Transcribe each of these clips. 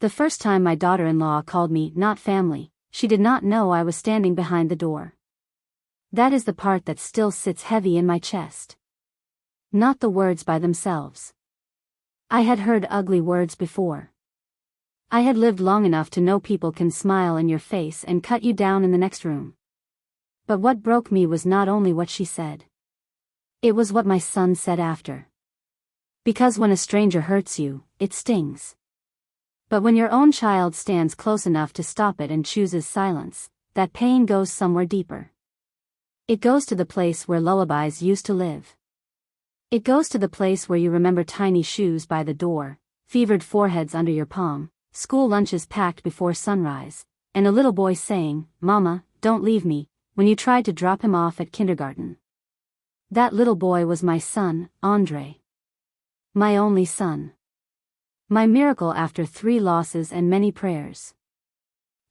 The first time my daughter-in-law called me not family, she did not know I was standing behind the door. That is the part that still sits heavy in my chest. Not the words by themselves. I had heard ugly words before. I had lived long enough to know people can smile in your face and cut you down in the next room. But what broke me was not only what she said. It was what my son said after. Because when a stranger hurts you, it stings. But when your own child stands close enough to stop it and chooses silence, that pain goes somewhere deeper. It goes to the place where lullabies used to live. It goes to the place where you remember tiny shoes by the door, fevered foreheads under your palm, school lunches packed before sunrise, and a little boy saying, "Mama, don't leave me," when you tried to drop him off at kindergarten. That little boy was my son, Andre. My only son. My miracle after 3 losses and many prayers.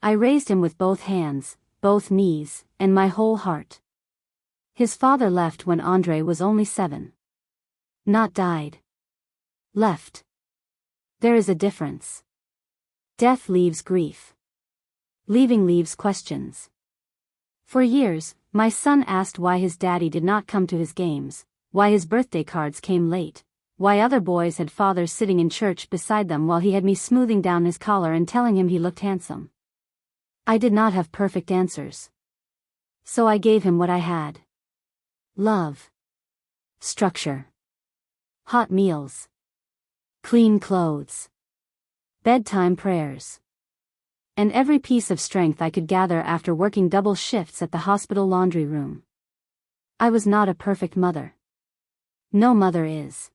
I raised him with both hands, both knees, and my whole heart. His father left when Andre was only 7. Not died. Left. There is a difference. Death leaves grief. Leaving leaves questions. For years, my son asked why his daddy did not come to his games, why his birthday cards came late, why other boys had fathers sitting in church beside them while he had me smoothing down his collar and telling him he looked handsome. I did not have perfect answers. So I gave him what I had. Love. Structure. Hot meals. Clean clothes. Bedtime prayers. And every piece of strength I could gather after working double shifts at the hospital laundry room. I was not a perfect mother. No mother is.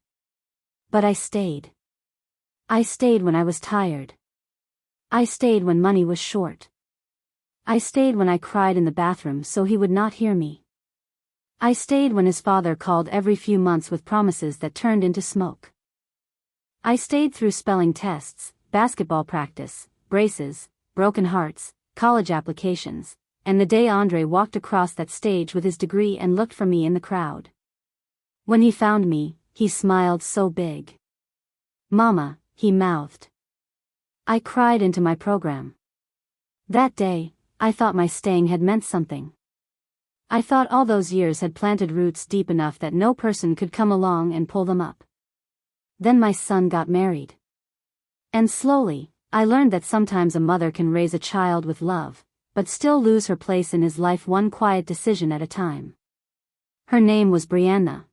But I stayed. I stayed when I was tired. I stayed when money was short. I stayed when I cried in the bathroom so he would not hear me. I stayed when his father called every few months with promises that turned into smoke. I stayed through spelling tests, basketball practice, braces, broken hearts, college applications, and the day Andre walked across that stage with his degree and looked for me in the crowd. When he found me, he smiled so big. "Mama," he mouthed. I cried into my program. That day, I thought my staying had meant something. I thought all those years had planted roots deep enough that no person could come along and pull them up. Then my son got married. And slowly, I learned that sometimes a mother can raise a child with love, but still lose her place in his life one quiet decision at a time. Her name was Brianna.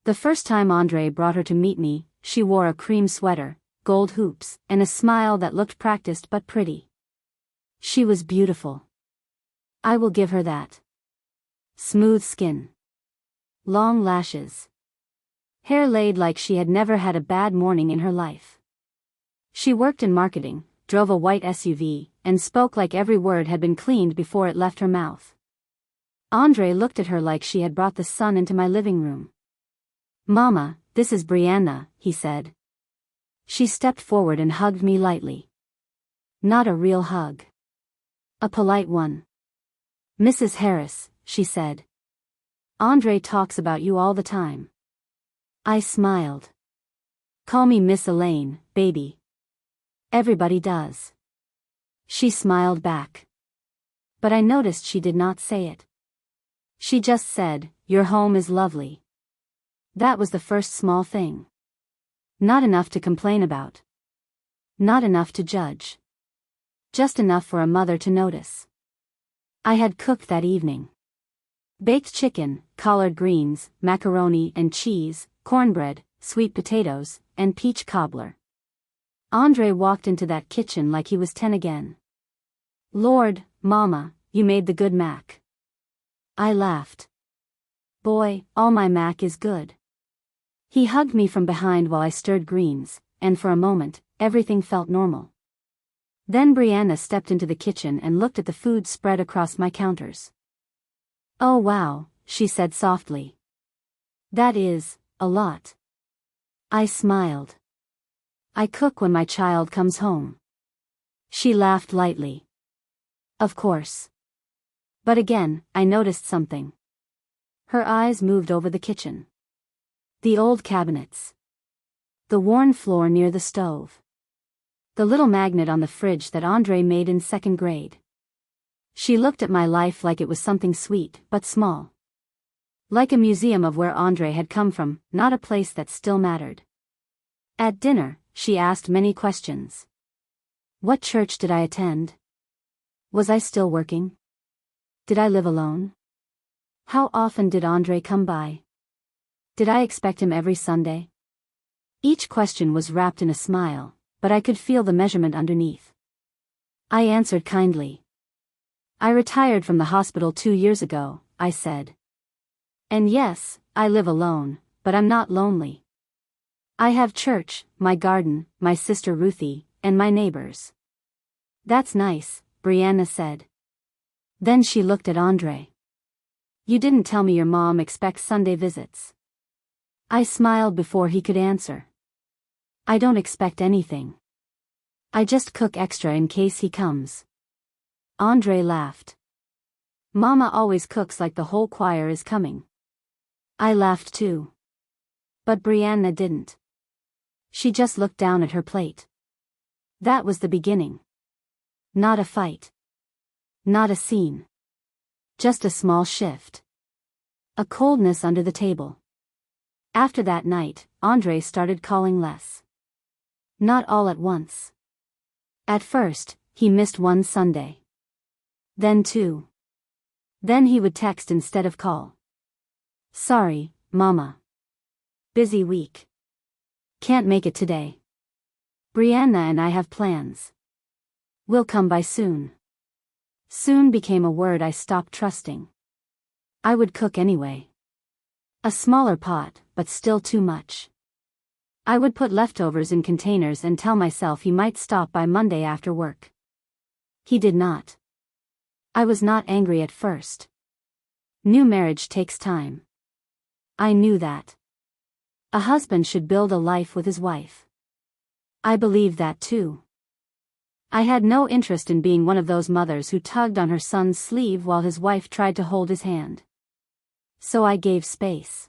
The first time Andre brought her to meet me, she wore a cream sweater, gold hoops, and a smile that looked practiced but pretty. She was beautiful. I will give her that. Smooth skin. Long lashes. Hair laid like she had never had a bad morning in her life. She worked in marketing, drove a white SUV, and spoke like every word had been cleaned before it left her mouth. Andre looked at her like she had brought the sun into my living room. "Mama, this is Brianna," he said. She stepped forward and hugged me lightly. Not a real hug. A polite one. "Mrs. Harris," she said. "Andre talks about you all the time." I smiled. "Call me Miss Elaine, baby. Everybody does." She smiled back. But I noticed she did not say it. She just said, "Your home is lovely." That was the first small thing. Not enough to complain about. Not enough to judge. Just enough for a mother to notice. I had cooked that evening. Baked chicken, collard greens, macaroni and cheese, cornbread, sweet potatoes, and peach cobbler. Andre walked into that kitchen like he was 10 again. "Lord, Mama, you made the good mac." I laughed. "Boy, all my mac is good." He hugged me from behind while I stirred greens, and for a moment, everything felt normal. Then Brianna stepped into the kitchen and looked at the food spread across my counters. "Oh wow," she said softly. "That is, a lot." I smiled. "I cook when my child comes home." She laughed lightly. "Of course." But again, I noticed something. Her eyes moved over the kitchen. The old cabinets. The worn floor near the stove. The little magnet on the fridge that Andre made in second grade. She looked at my life like it was something sweet, but small. Like a museum of where Andre had come from, not a place that still mattered. At dinner, she asked many questions. What church did I attend? Was I still working? Did I live alone? How often did Andre come by? Did I expect him every Sunday? Each question was wrapped in a smile, but I could feel the measurement underneath. I answered kindly. I retired from the hospital 2 years ago, I said. And yes, I live alone, but I'm not lonely. I have church, my garden, my sister Ruthie, and my neighbors. That's nice, Brianna said. Then she looked at Andre. You didn't tell me your mom expects Sunday visits. I smiled before he could answer. I don't expect anything. I just cook extra in case he comes. Andre laughed. Mama always cooks like the whole choir is coming. I laughed too. But Brianna didn't. She just looked down at her plate. That was the beginning. Not a fight. Not a scene. Just a small shift. A coldness under the table. After that night, Andre started calling less. Not all at once. At first, he missed one Sunday. Then 2. Then he would text instead of call. Sorry, Mama. Busy week. Can't make it today. Brianna and I have plans. We'll come by soon. Soon became a word I stopped trusting. I would cook anyway. A smaller pot, but still too much. I would put leftovers in containers and tell myself he might stop by Monday after work. He did not. I was not angry at first. New marriage takes time. I knew that. A husband should build a life with his wife. I believed that too. I had no interest in being one of those mothers who tugged on her son's sleeve while his wife tried to hold his hand. So I gave space.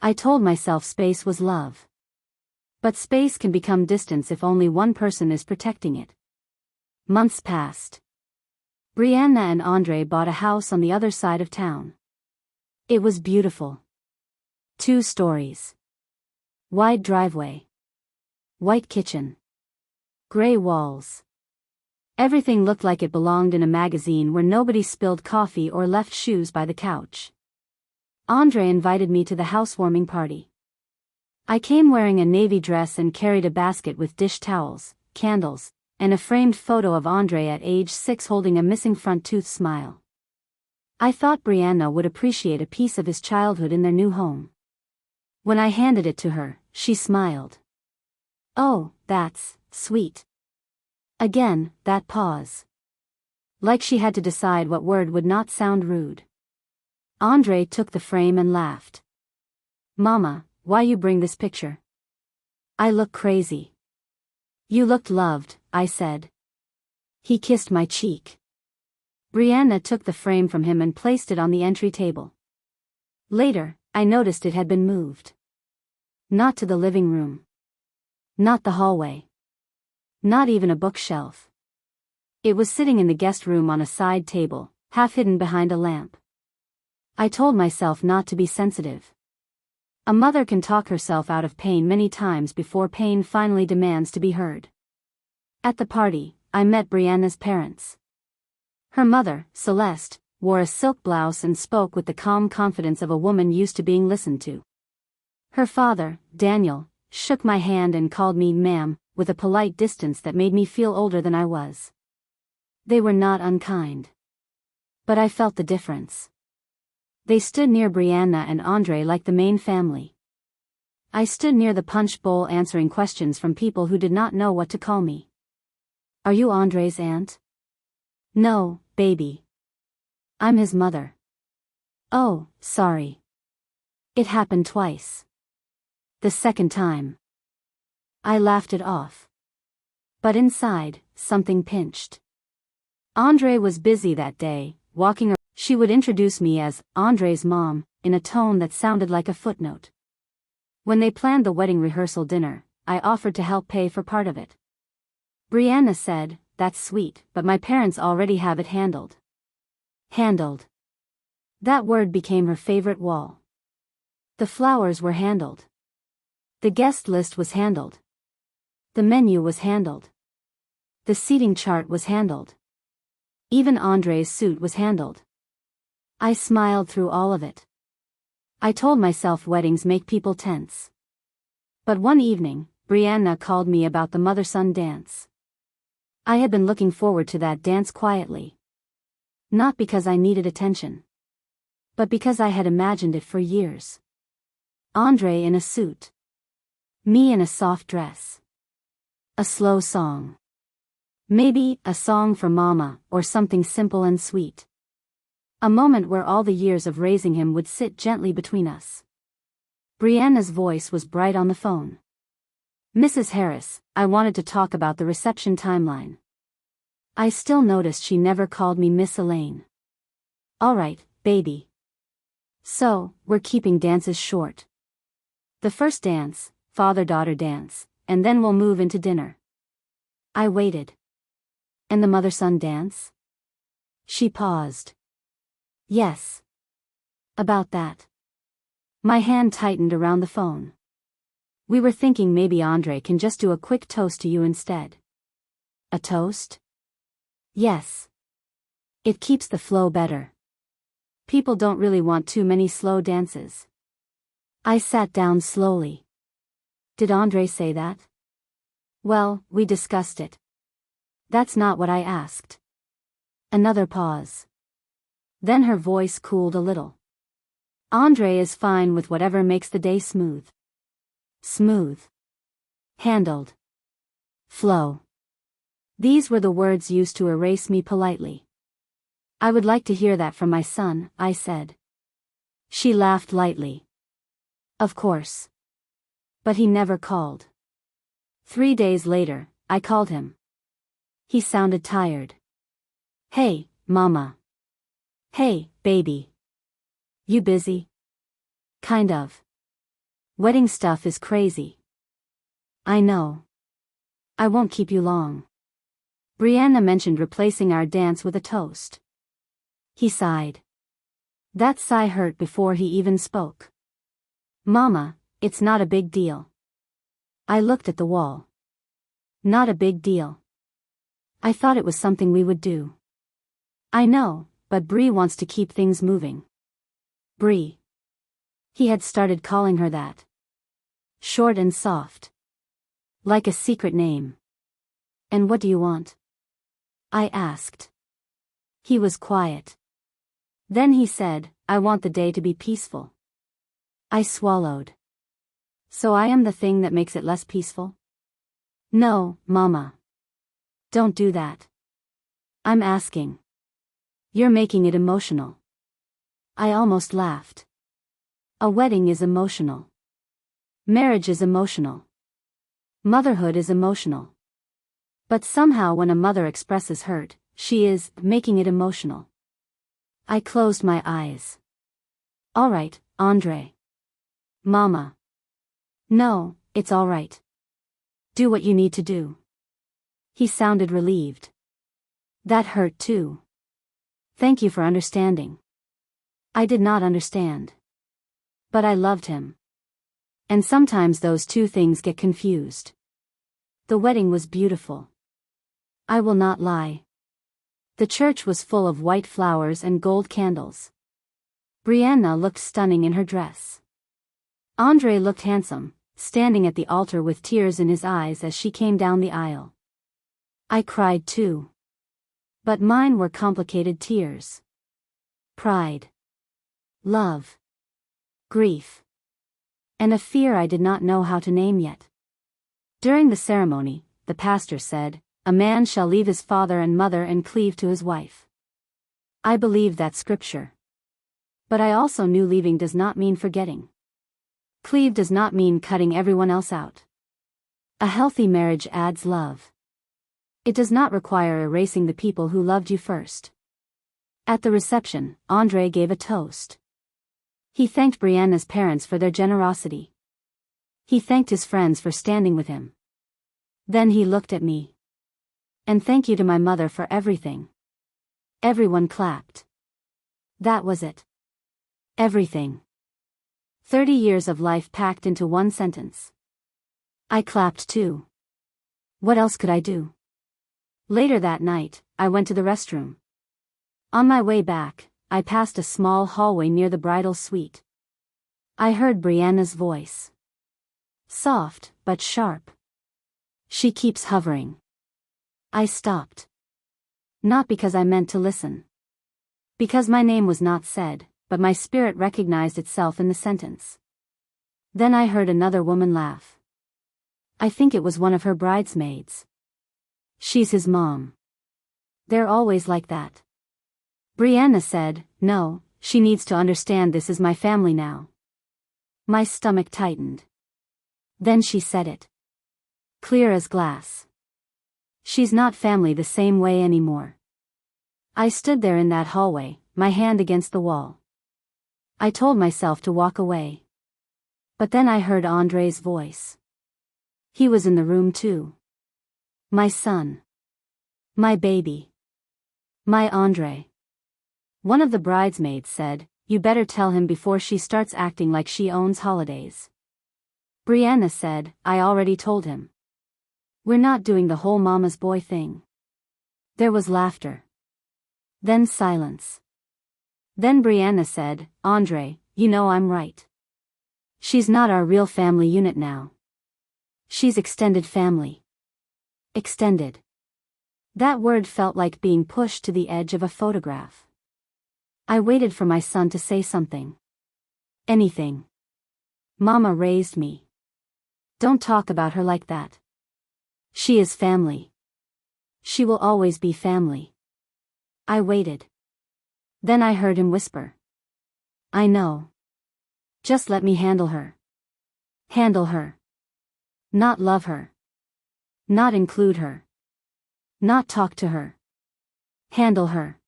I told myself space was love. But space can become distance if only one person is protecting it. Months passed. Brianna and Andre bought a house on the other side of town. It was beautiful. 2 stories. Wide driveway. White kitchen. Gray walls. Everything looked like it belonged in a magazine where nobody spilled coffee or left shoes by the couch. Andre invited me to the housewarming party. I came wearing a navy dress and carried a basket with dish towels, candles, and a framed photo of Andre at age 6 holding a missing front tooth smile. I thought Brianna would appreciate a piece of his childhood in their new home. When I handed it to her, she smiled. Oh, that's sweet. Again, that pause. Like she had to decide what word would not sound rude. Andre took the frame and laughed. Mama, why you bring this picture? I look crazy. You looked loved, I said. He kissed my cheek. Brianna took the frame from him and placed it on the entry table. Later, I noticed it had been moved. Not to the living room. Not the hallway. Not even a bookshelf. It was sitting in the guest room on a side table, half hidden behind a lamp. I told myself not to be sensitive. A mother can talk herself out of pain many times before pain finally demands to be heard. At the party, I met Brianna's parents. Her mother, Celeste, wore a silk blouse and spoke with the calm confidence of a woman used to being listened to. Her father, Daniel, shook my hand and called me ma'am, with a polite distance that made me feel older than I was. They were not unkind. But I felt the difference. They stood near Brianna and Andre like the main family. I stood near the punch bowl answering questions from people who did not know what to call me. Are you Andre's aunt? No, baby. I'm his mother. Oh, sorry. It happened twice. The second time. I laughed it off. But inside, something pinched. Andre was busy that day, walking around. She would introduce me as Andre's mom, in a tone that sounded like a footnote. When they planned the wedding rehearsal dinner, I offered to help pay for part of it. Brianna said, "That's sweet, but my parents already have it handled." Handled. That word became her favorite wall. The flowers were handled. The guest list was handled. The menu was handled. The seating chart was handled. Even Andre's suit was handled. I smiled through all of it. I told myself weddings make people tense. But one evening, Brianna called me about the mother-son dance. I had been looking forward to that dance quietly. Not because I needed attention, but because I had imagined it for years. Andre in a suit. Me in a soft dress. A slow song. Maybe a song for Mama, or something simple and sweet. A moment where all the years of raising him would sit gently between us. Brianna's voice was bright on the phone. "Mrs. Harris, I wanted to talk about the reception timeline." I still noticed she never called me Miss Elaine. "All right, baby. So, we're keeping dances short. The first dance, father-daughter dance, and then we'll move into dinner." I waited. "And the mother-son dance?" She paused. "Yes. About that." My hand tightened around the phone. "We were thinking maybe Andre can just do a quick toast to you instead." "A toast?" "Yes. It keeps the flow better. People don't really want too many slow dances." I sat down slowly. "Did Andre say that?" "Well, we discussed it. That's not what I asked." Another pause. Then her voice cooled a little. "Andre is fine with whatever makes the day smooth." Smooth. Handled. Flow. These were the words used to erase me politely. "I would like to hear that from my son," I said. She laughed lightly. "Of course." But he never called. 3 days later, I called him. He sounded tired. "Hey, Mama." "Hey, baby. You busy?" "Kind of. Wedding stuff is crazy." "I know. I won't keep you long." Brianna mentioned replacing our dance with a toast. He sighed. That sigh hurt before he even spoke. "Mama, it's not a big deal." I looked at the wall. "Not a big deal. I thought it was something we would do." "I know, but Bree wants to keep things moving." "Bree." He had started calling her that. Short and soft. Like a secret name. "And what do you want?" I asked. He was quiet. Then he said, "I want the day to be peaceful." I swallowed. "So I am the thing that makes it less peaceful?" "No, Mama. Don't do that. I'm asking. You're making it emotional." I almost laughed. A wedding is emotional. Marriage is emotional. Motherhood is emotional. But somehow when a mother expresses hurt, she is making it emotional. I closed my eyes. "All right, Andre." "Mama." "No, it's all right. Do what you need to do." He sounded relieved. "That hurt too. Thank you for understanding." I did not understand. But I loved him. And sometimes those two things get confused. The wedding was beautiful. I will not lie. The church was full of white flowers and gold candles. Brianna looked stunning in her dress. Andre looked handsome, standing at the altar with tears in his eyes as she came down the aisle. I cried too. But mine were complicated tears. Pride. Love. Grief. And a fear I did not know how to name yet. During the ceremony, the pastor said, "A man shall leave his father and mother and cleave to his wife." I believed that scripture. But I also knew leaving does not mean forgetting. Cleave does not mean cutting everyone else out. A healthy marriage adds love. It does not require erasing the people who loved you first. At the reception, Andre gave a toast. He thanked Brianna's parents for their generosity. He thanked his friends for standing with him. Then he looked at me. And thank you to my mother for everything. Everyone clapped. That was it. Everything. 30 years of life packed into one sentence. I clapped too. What else could I do? Later that night, I went to the restroom. On my way back, I passed a small hallway near the bridal suite. I heard Brianna's voice. Soft, but sharp. She keeps hovering. I stopped. Not because I meant to listen. Because my name was not said, but my spirit recognized itself in the sentence. Then I heard another woman laugh. I think it was one of her bridesmaids. She's his mom. They're always like that. Brianna said, no, she needs to understand this is my family now. My stomach tightened. Then she said it. Clear as glass. She's not family the same way anymore. I stood there in that hallway, my hand against the wall. I told myself to walk away. But then I heard Andre's voice. He was in the room too. My son. My baby. My Andre. One of the bridesmaids said, you better tell him before she starts acting like she owns holidays. Brianna said, I already told him. We're not doing the whole mama's boy thing. There was laughter. Then silence. Then Brianna said, Andre, you know I'm right. She's not our real family unit now. She's extended family. Extended. That word felt like being pushed to the edge of a photograph. I waited for my son to say something. Anything. Mama raised me. Don't talk about her like that. She is family. She will always be family. I waited. Then I heard him whisper. I know. Just let me handle her. Handle her. Not love her. Not include her. Not talk to her. Handle her.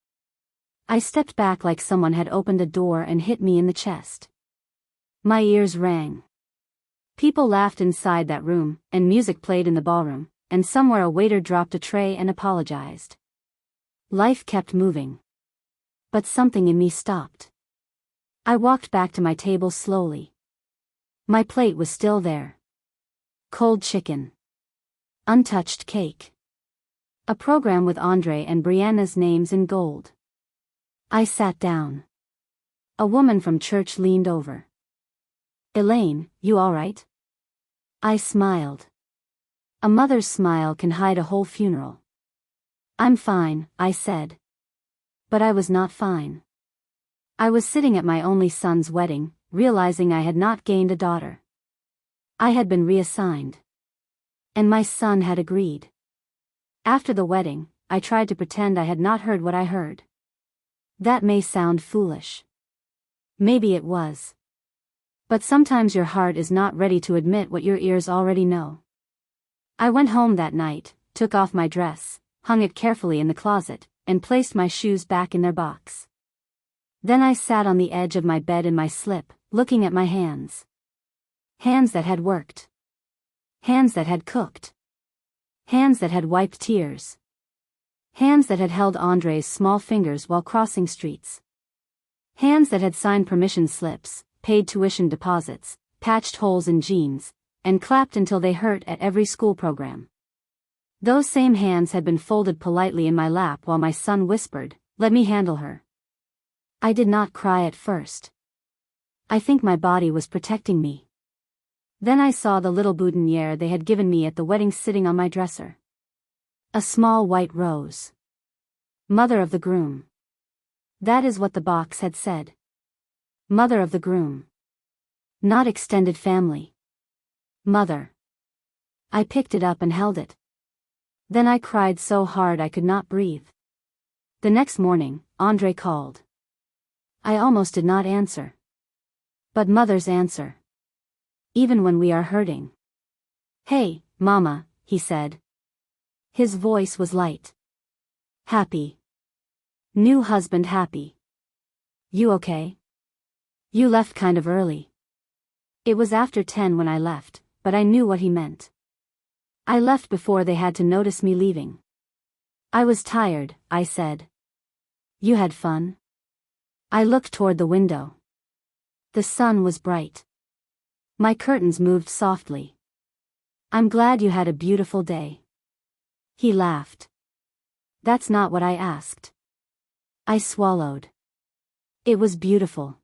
I stepped back like someone had opened a door and hit me in the chest. My ears rang. People laughed inside that room, and music played in the ballroom, and somewhere a waiter dropped a tray and apologized. Life kept moving. But something in me stopped. I walked back to my table slowly. My plate was still there. Cold chicken. Untouched cake. A program with Andre and Brianna's names in gold. I sat down. A woman from church leaned over. Elaine, you all right? I smiled. A mother's smile can hide a whole funeral. I'm fine, I said. But I was not fine. I was sitting at my only son's wedding, realizing I had not gained a daughter. I had been reassigned. And my son had agreed. After the wedding, I tried to pretend I had not heard what I heard. That may sound foolish. Maybe it was. But sometimes your heart is not ready to admit what your ears already know. I went home that night, took off my dress, hung it carefully in the closet, and placed my shoes back in their box. Then I sat on the edge of my bed in my slip, looking at my hands. Hands that had worked. Hands that had cooked. Hands that had wiped tears. Hands that had held Andre's small fingers while crossing streets. Hands that had signed permission slips, paid tuition deposits, patched holes in jeans, and clapped until they hurt at every school program. Those same hands had been folded politely in my lap while my son whispered, "Let me handle her." I did not cry at first. I think my body was protecting me. Then I saw the little boutonniere they had given me at the wedding sitting on my dresser. A small white rose. Mother of the groom. That is what the box had said. Mother of the groom. Not extended family. Mother. I picked it up and held it. Then I cried so hard I could not breathe. The next morning, Andre called. I almost did not answer. But mothers answer. Even when we are hurting. "Hey, Mama," he said. His voice was light. "Happy. New husband happy. You okay? You left kind of early." It was after 10 when I left, but I knew what he meant. I left before they had to notice me leaving. I was tired, I said. You had fun? I looked toward the window. The sun was bright. My curtains moved softly. I'm glad you had a beautiful day. He laughed. That's not what I asked. I swallowed. It was beautiful.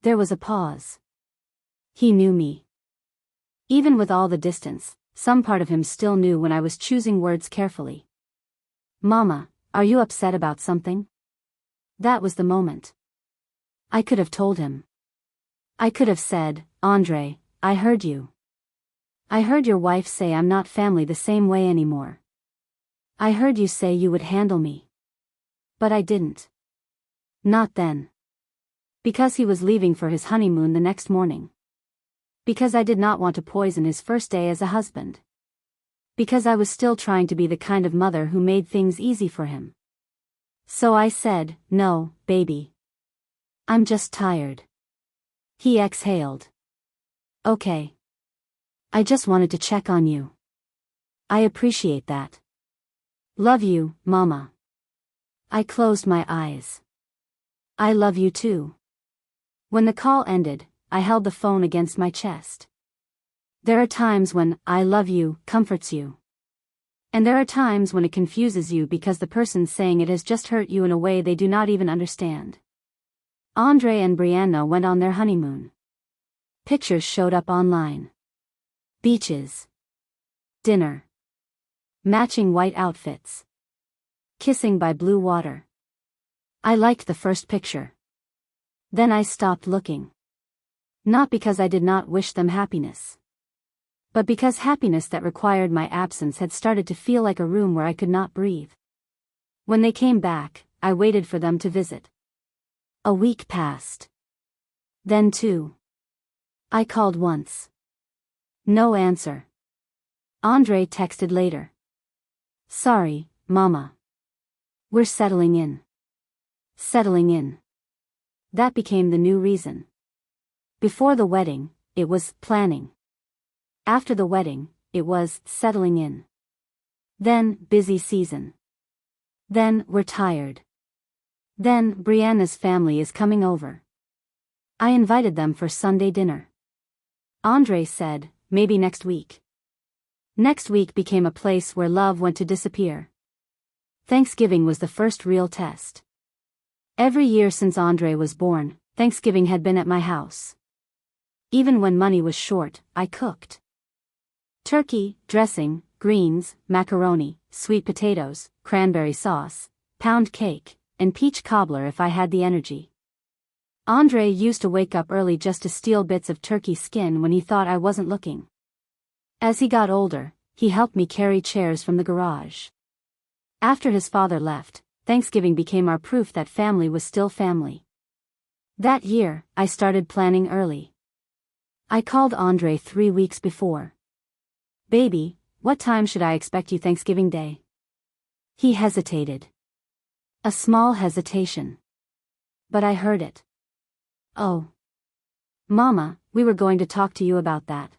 There was a pause. He knew me. Even with all the distance, some part of him still knew when I was choosing words carefully. Mama, are you upset about something? That was the moment. I could have told him. I could have said, Andre, I heard you. I heard your wife say I'm not family the same way anymore. I heard you say you would handle me. But I didn't. Not then. Because he was leaving for his honeymoon the next morning. Because I did not want to poison his first day as a husband. Because I was still trying to be the kind of mother who made things easy for him. So I said, no, baby. I'm just tired. He exhaled. Okay. I just wanted to check on you. I appreciate that. Love you, Mama. I closed my eyes. I love you too. When the call ended, I held the phone against my chest. There are times when I love you comforts you. And there are times when it confuses you because the person saying it has just hurt you in a way they do not even understand. Andre and Brianna went on their honeymoon. Pictures showed up online. Beaches. Dinner. Matching white outfits. Kissing by blue water. I liked the first picture. Then I stopped looking. Not because I did not wish them happiness. But because happiness that required my absence had started to feel like a room where I could not breathe. When they came back, I waited for them to visit. A week passed. Then 2. I called once. No answer. Andre texted later. Sorry, Mama. We're settling in. Settling in. That became the new reason. Before the wedding, it was planning. After the wedding, it was settling in. Then, busy season. Then, we're tired. Then, Brianna's family is coming over. I invited them for Sunday dinner. Andre said, maybe next week. Next week became a place where love went to disappear. Thanksgiving was the first real test. Every year since Andre was born, Thanksgiving had been at my house. Even when money was short, I cooked. Turkey, dressing, greens, macaroni, sweet potatoes, cranberry sauce, pound cake, and peach cobbler if I had the energy. Andre used to wake up early just to steal bits of turkey skin when he thought I wasn't looking. As he got older, he helped me carry chairs from the garage. After his father left, Thanksgiving became our proof that family was still family. That year, I started planning early. I called Andre 3 weeks before. Baby, what time should I expect you Thanksgiving Day? He hesitated. A small hesitation. But I heard it. Oh. Mama, we were going to talk to you about that.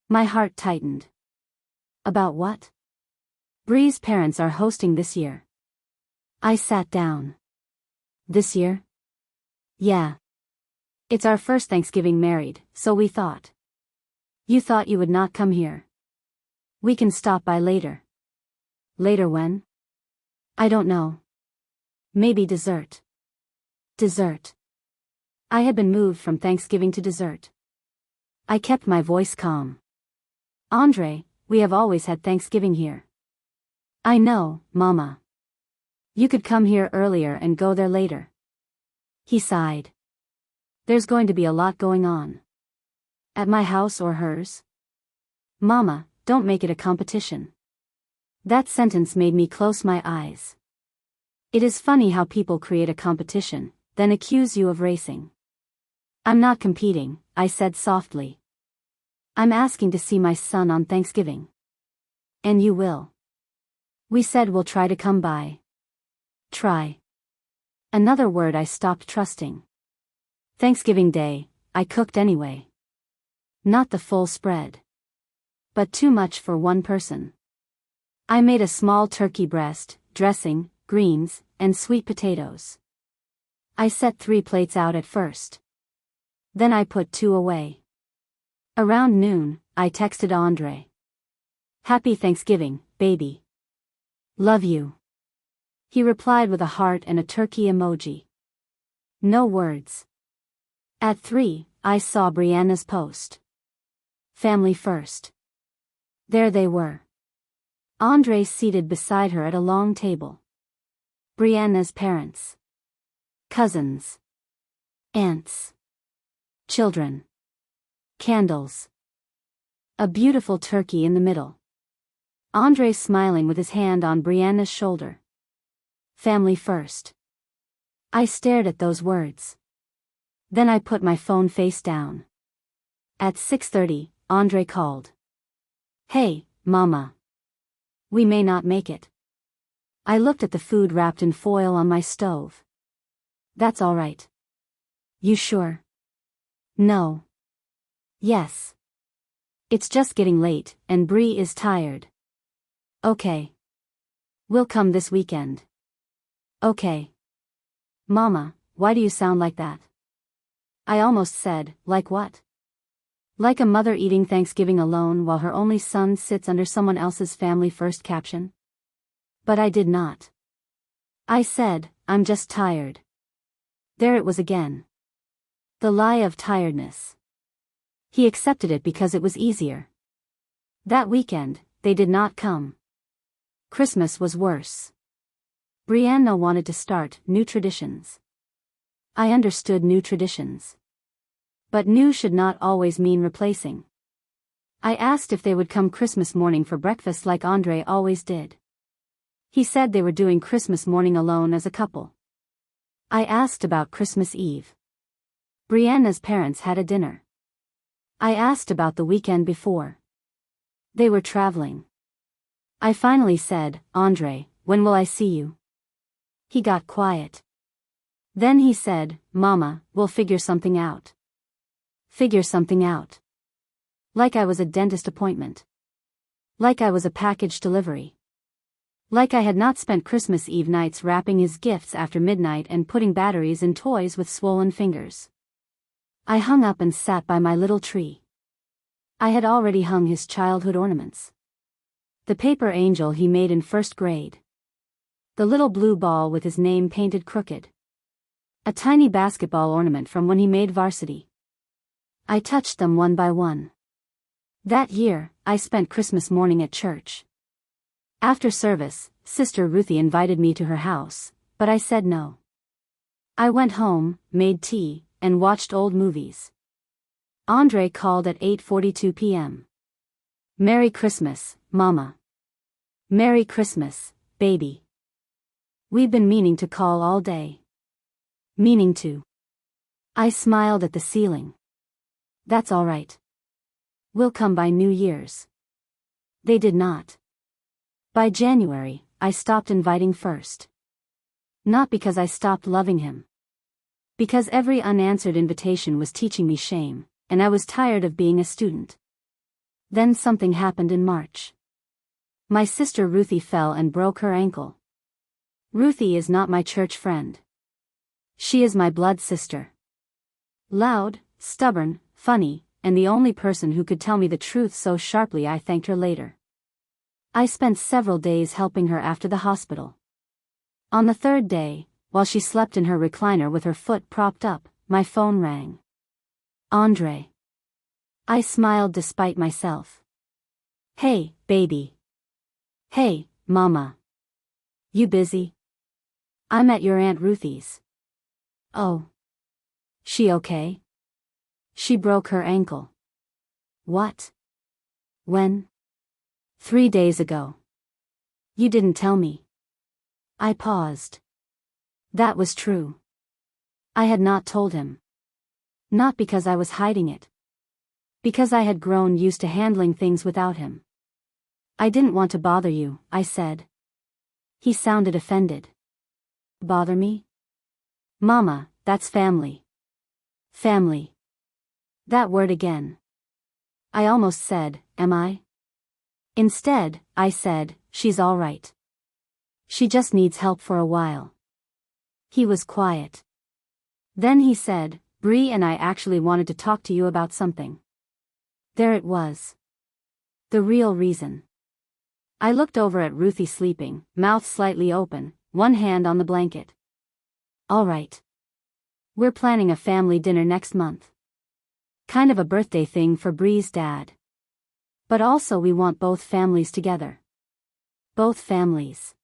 My heart tightened. About what? Bree's parents are hosting this year. I sat down. This year? Yeah. It's our first Thanksgiving married, so we thought. You thought you would not come here. We can stop by later. Later when? I don't know. Maybe dessert. Dessert. I had been moved from Thanksgiving to dessert. I kept my voice calm. Andre, we have always had Thanksgiving here. I know, Mama. You could come here earlier and go there later. He sighed. There's going to be a lot going on. At my house or hers? Mama, don't make it a competition. That sentence made me close my eyes. It is funny how people create a competition, then accuse you of racing. I'm not competing, I said softly. I'm asking to see my son on Thanksgiving. And you will. We said we'll try to come by. Try. Another word I stopped trusting. Thanksgiving Day, I cooked anyway. Not the full spread. But too much for one person. I made a small turkey breast, dressing, greens, and sweet potatoes. I set 3 plates out at first. Then I put 2 away. Around noon, I texted Andre. "Happy Thanksgiving, baby. Love you." He replied with a heart and a turkey emoji. No words. At 3, I saw Brianna's post. Family first. There they were. Andre seated beside her at a long table. Brianna's parents. Cousins. Aunts. Children. Candles. A beautiful turkey in the middle. Andre smiling with his hand on Brianna's shoulder. Family first. I stared at those words. Then I put my phone face down. At 6:30, Andre called. "Hey, Mama. We may not make it." I looked at the food wrapped in foil on my stove. "That's all right." "You sure?" "No." "Yes. It's just getting late, and Bree is tired." "Okay. We'll come this weekend." "Okay." "Mama, why do you sound like that?" I almost said, "Like what?" Like a mother eating Thanksgiving alone while her only son sits under someone else's family first caption. But I did not. I said, "I'm just tired." There it was again. The lie of tiredness. He accepted it because it was easier. That weekend, they did not come. Christmas was worse. Brianna wanted to start new traditions. I understood new traditions. But new should not always mean replacing. I asked if they would come Christmas morning for breakfast like Andre always did. He said they were doing Christmas morning alone as a couple. I asked about Christmas Eve. Brianna's parents had a dinner. I asked about the weekend before. They were traveling. I finally said, "Andre, when will I see you?" He got quiet. Then he said, "Mama, we'll figure something out." Figure something out. Like I was a dentist appointment. Like I was a package delivery. Like I had not spent Christmas Eve nights wrapping his gifts after midnight and putting batteries in toys with swollen fingers. I hung up and sat by my little tree. I had already hung his childhood ornaments. The paper angel he made in first grade. The little blue ball with his name painted crooked. A tiny basketball ornament from when he made varsity. I touched them one by one. That year, I spent Christmas morning at church. After service, Sister Ruthie invited me to her house, but I said no. I went home, made tea, and watched old movies. Andre called at 8:42 p.m. "Merry Christmas, Mama." "Merry Christmas, baby." We've been meaning to call all day. Meaning to. I smiled at the ceiling. "That's all right. We'll come by New Year's." They did not. By January, I stopped inviting first. Not because I stopped loving him. Because every unanswered invitation was teaching me shame, and I was tired of being a student. Then something happened in March. My sister Ruthie fell and broke her ankle. Ruthie is not my church friend. She is my blood sister. Loud, stubborn, funny, and the only person who could tell me the truth so sharply I thanked her later. I spent several days helping her after the hospital. On the 3rd day, while she slept in her recliner with her foot propped up, my phone rang. Andre. I smiled despite myself. "Hey, baby." "Hey, Mama. You busy?" "I'm at your Aunt Ruthie's." "Oh. She okay?" "She broke her ankle." "What? When?" "3 days ago." "You didn't tell me." I paused. That was true. I had not told him. Not because I was hiding it. Because I had grown used to handling things without him. "I didn't want to bother you," I said. He sounded offended. "Bother me?" "Mama, that's family." "Family." That word again. I almost said, "Am I?" Instead, I said, she's all right. She just needs help for a while. He was quiet. Then he said, Bree and I actually wanted to talk to you about something. There it was. The real reason. I looked over at Ruthie sleeping, mouth slightly open, one hand on the blanket. All right. We're planning a family dinner next month. Kind of a birthday thing for Bree's dad. But also we want both families together. Both families.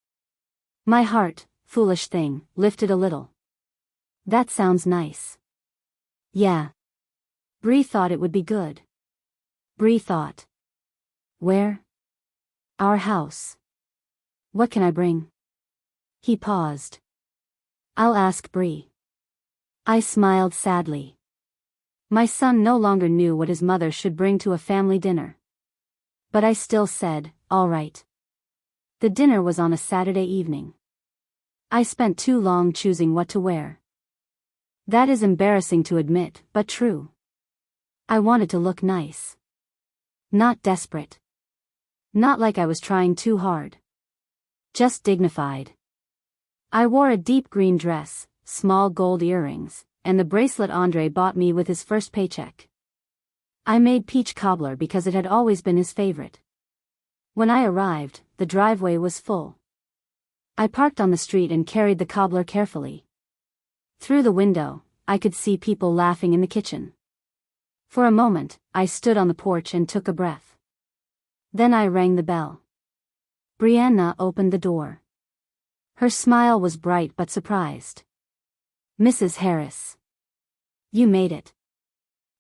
My heart, foolish thing, lifted a little. That sounds nice. Yeah. Bree thought it would be good. Bree thought. Where? Our house. What can I bring? He paused. I'll ask Bree. I smiled sadly. My son no longer knew what his mother should bring to a family dinner. But I still said, all right. The dinner was on a Saturday evening. I spent too long choosing what to wear. That is embarrassing to admit, but true. I wanted to look nice. Not desperate. Not like I was trying too hard. Just dignified. I wore a deep green dress, small gold earrings, and the bracelet Andre bought me with his first paycheck. I made peach cobbler because it had always been his favorite. When I arrived, the driveway was full. I parked on the street and carried the cobbler carefully. Through the window, I could see people laughing in the kitchen. For a moment, I stood on the porch and took a breath. Then I rang the bell. Brianna opened the door. Her smile was bright but surprised. Mrs. Harris. You made it.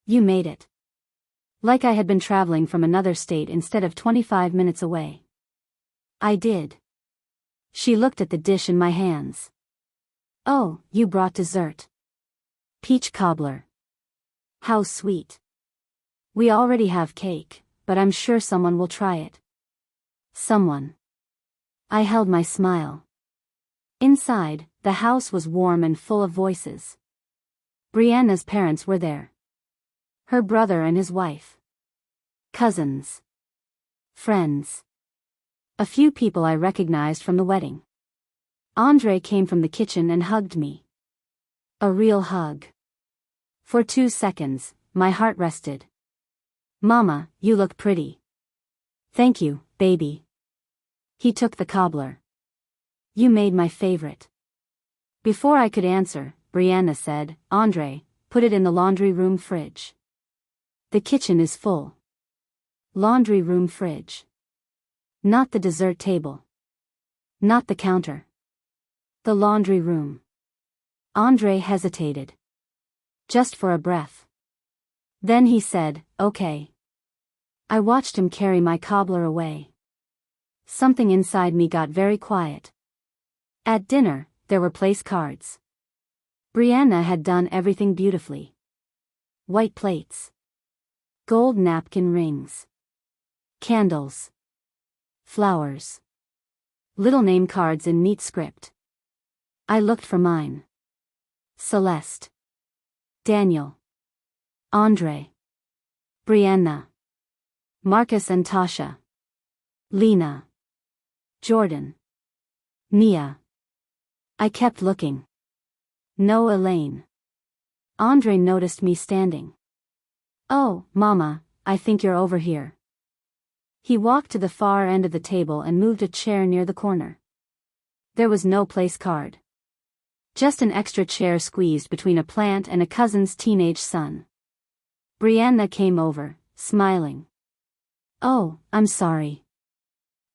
You made it. Like I had been traveling from another state instead of 25 minutes away. I did. She looked at the dish in my hands. Oh, you brought dessert. Peach cobbler. How sweet. We already have cake, but I'm sure someone will try it. Someone. I held my smile. Inside, the house was warm and full of voices. Brianna's parents were there. Her brother and his wife. Cousins. Friends. A few people I recognized from the wedding. Andre came from the kitchen and hugged me. A real hug. For 2 seconds, my heart rested. Mama, you look pretty. Thank you, baby. He took the cobbler. You made my favorite. Before I could answer, Brianna said, Andre, put it in the laundry room fridge. The kitchen is full. Laundry room fridge. Not the dessert table. Not the counter. The laundry room. Andre hesitated. Just for a breath. Then he said, okay. I watched him carry my cobbler away. Something inside me got very quiet. At dinner, there were place cards. Brianna had done everything beautifully. White plates. Gold napkin rings. Candles. Flowers. Little name cards in neat script. I looked for mine. Celeste. Daniel. Andre. Brianna. Marcus and Tasha. Lena. Jordan. Mia. I kept looking. No Elaine. Andre noticed me standing. Oh, Mama, I think you're over here. He walked to the far end of the table and moved a chair near the corner. There was no place card. Just an extra chair squeezed between a plant and a cousin's teenage son. Brianna came over, smiling. Oh, I'm sorry.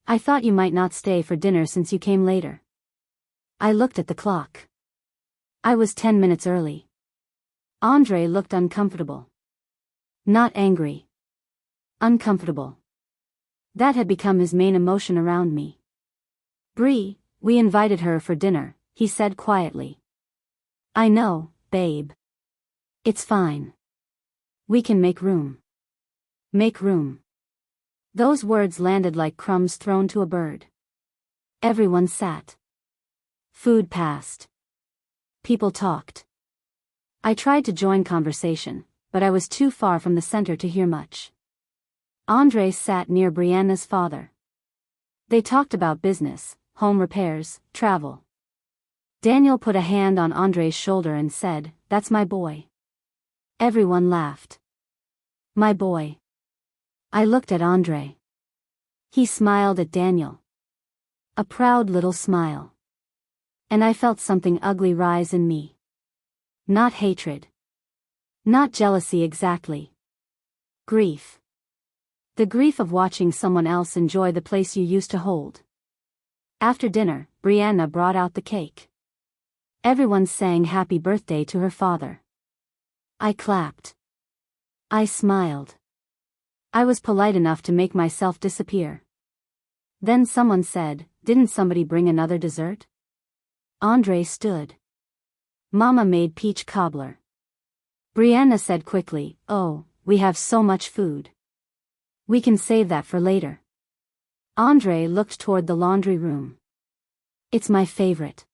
I thought you might not stay for dinner since you came later. I looked at the clock. I was 10 minutes early. Andre looked uncomfortable. Not angry. Uncomfortable. That had become his main emotion around me. Bree, we invited her for dinner, he said quietly. I know, babe. It's fine. We can make room. Make room. Those words landed like crumbs thrown to a bird. Everyone sat. Food passed. People talked. I tried to join conversation, but I was too far from the center to hear much. Andre sat near Brianna's father. They talked about business, home repairs, travel. Daniel put a hand on Andre's shoulder and said, "That's my boy." Everyone laughed. My boy. I looked at Andre. He smiled at Daniel. A proud little smile. And I felt something ugly rise in me. Not hatred. Not jealousy exactly. Grief. The grief of watching someone else enjoy the place you used to hold. After dinner, Brianna brought out the cake. Everyone sang happy birthday to her father. I clapped. I smiled. I was polite enough to make myself disappear. Then someone said, "Didn't somebody bring another dessert?" Andre stood. Mama made peach cobbler. Brianna said quickly, "Oh, we have so much food. We can save that for later." Andre looked toward the laundry room. "It's my favorite."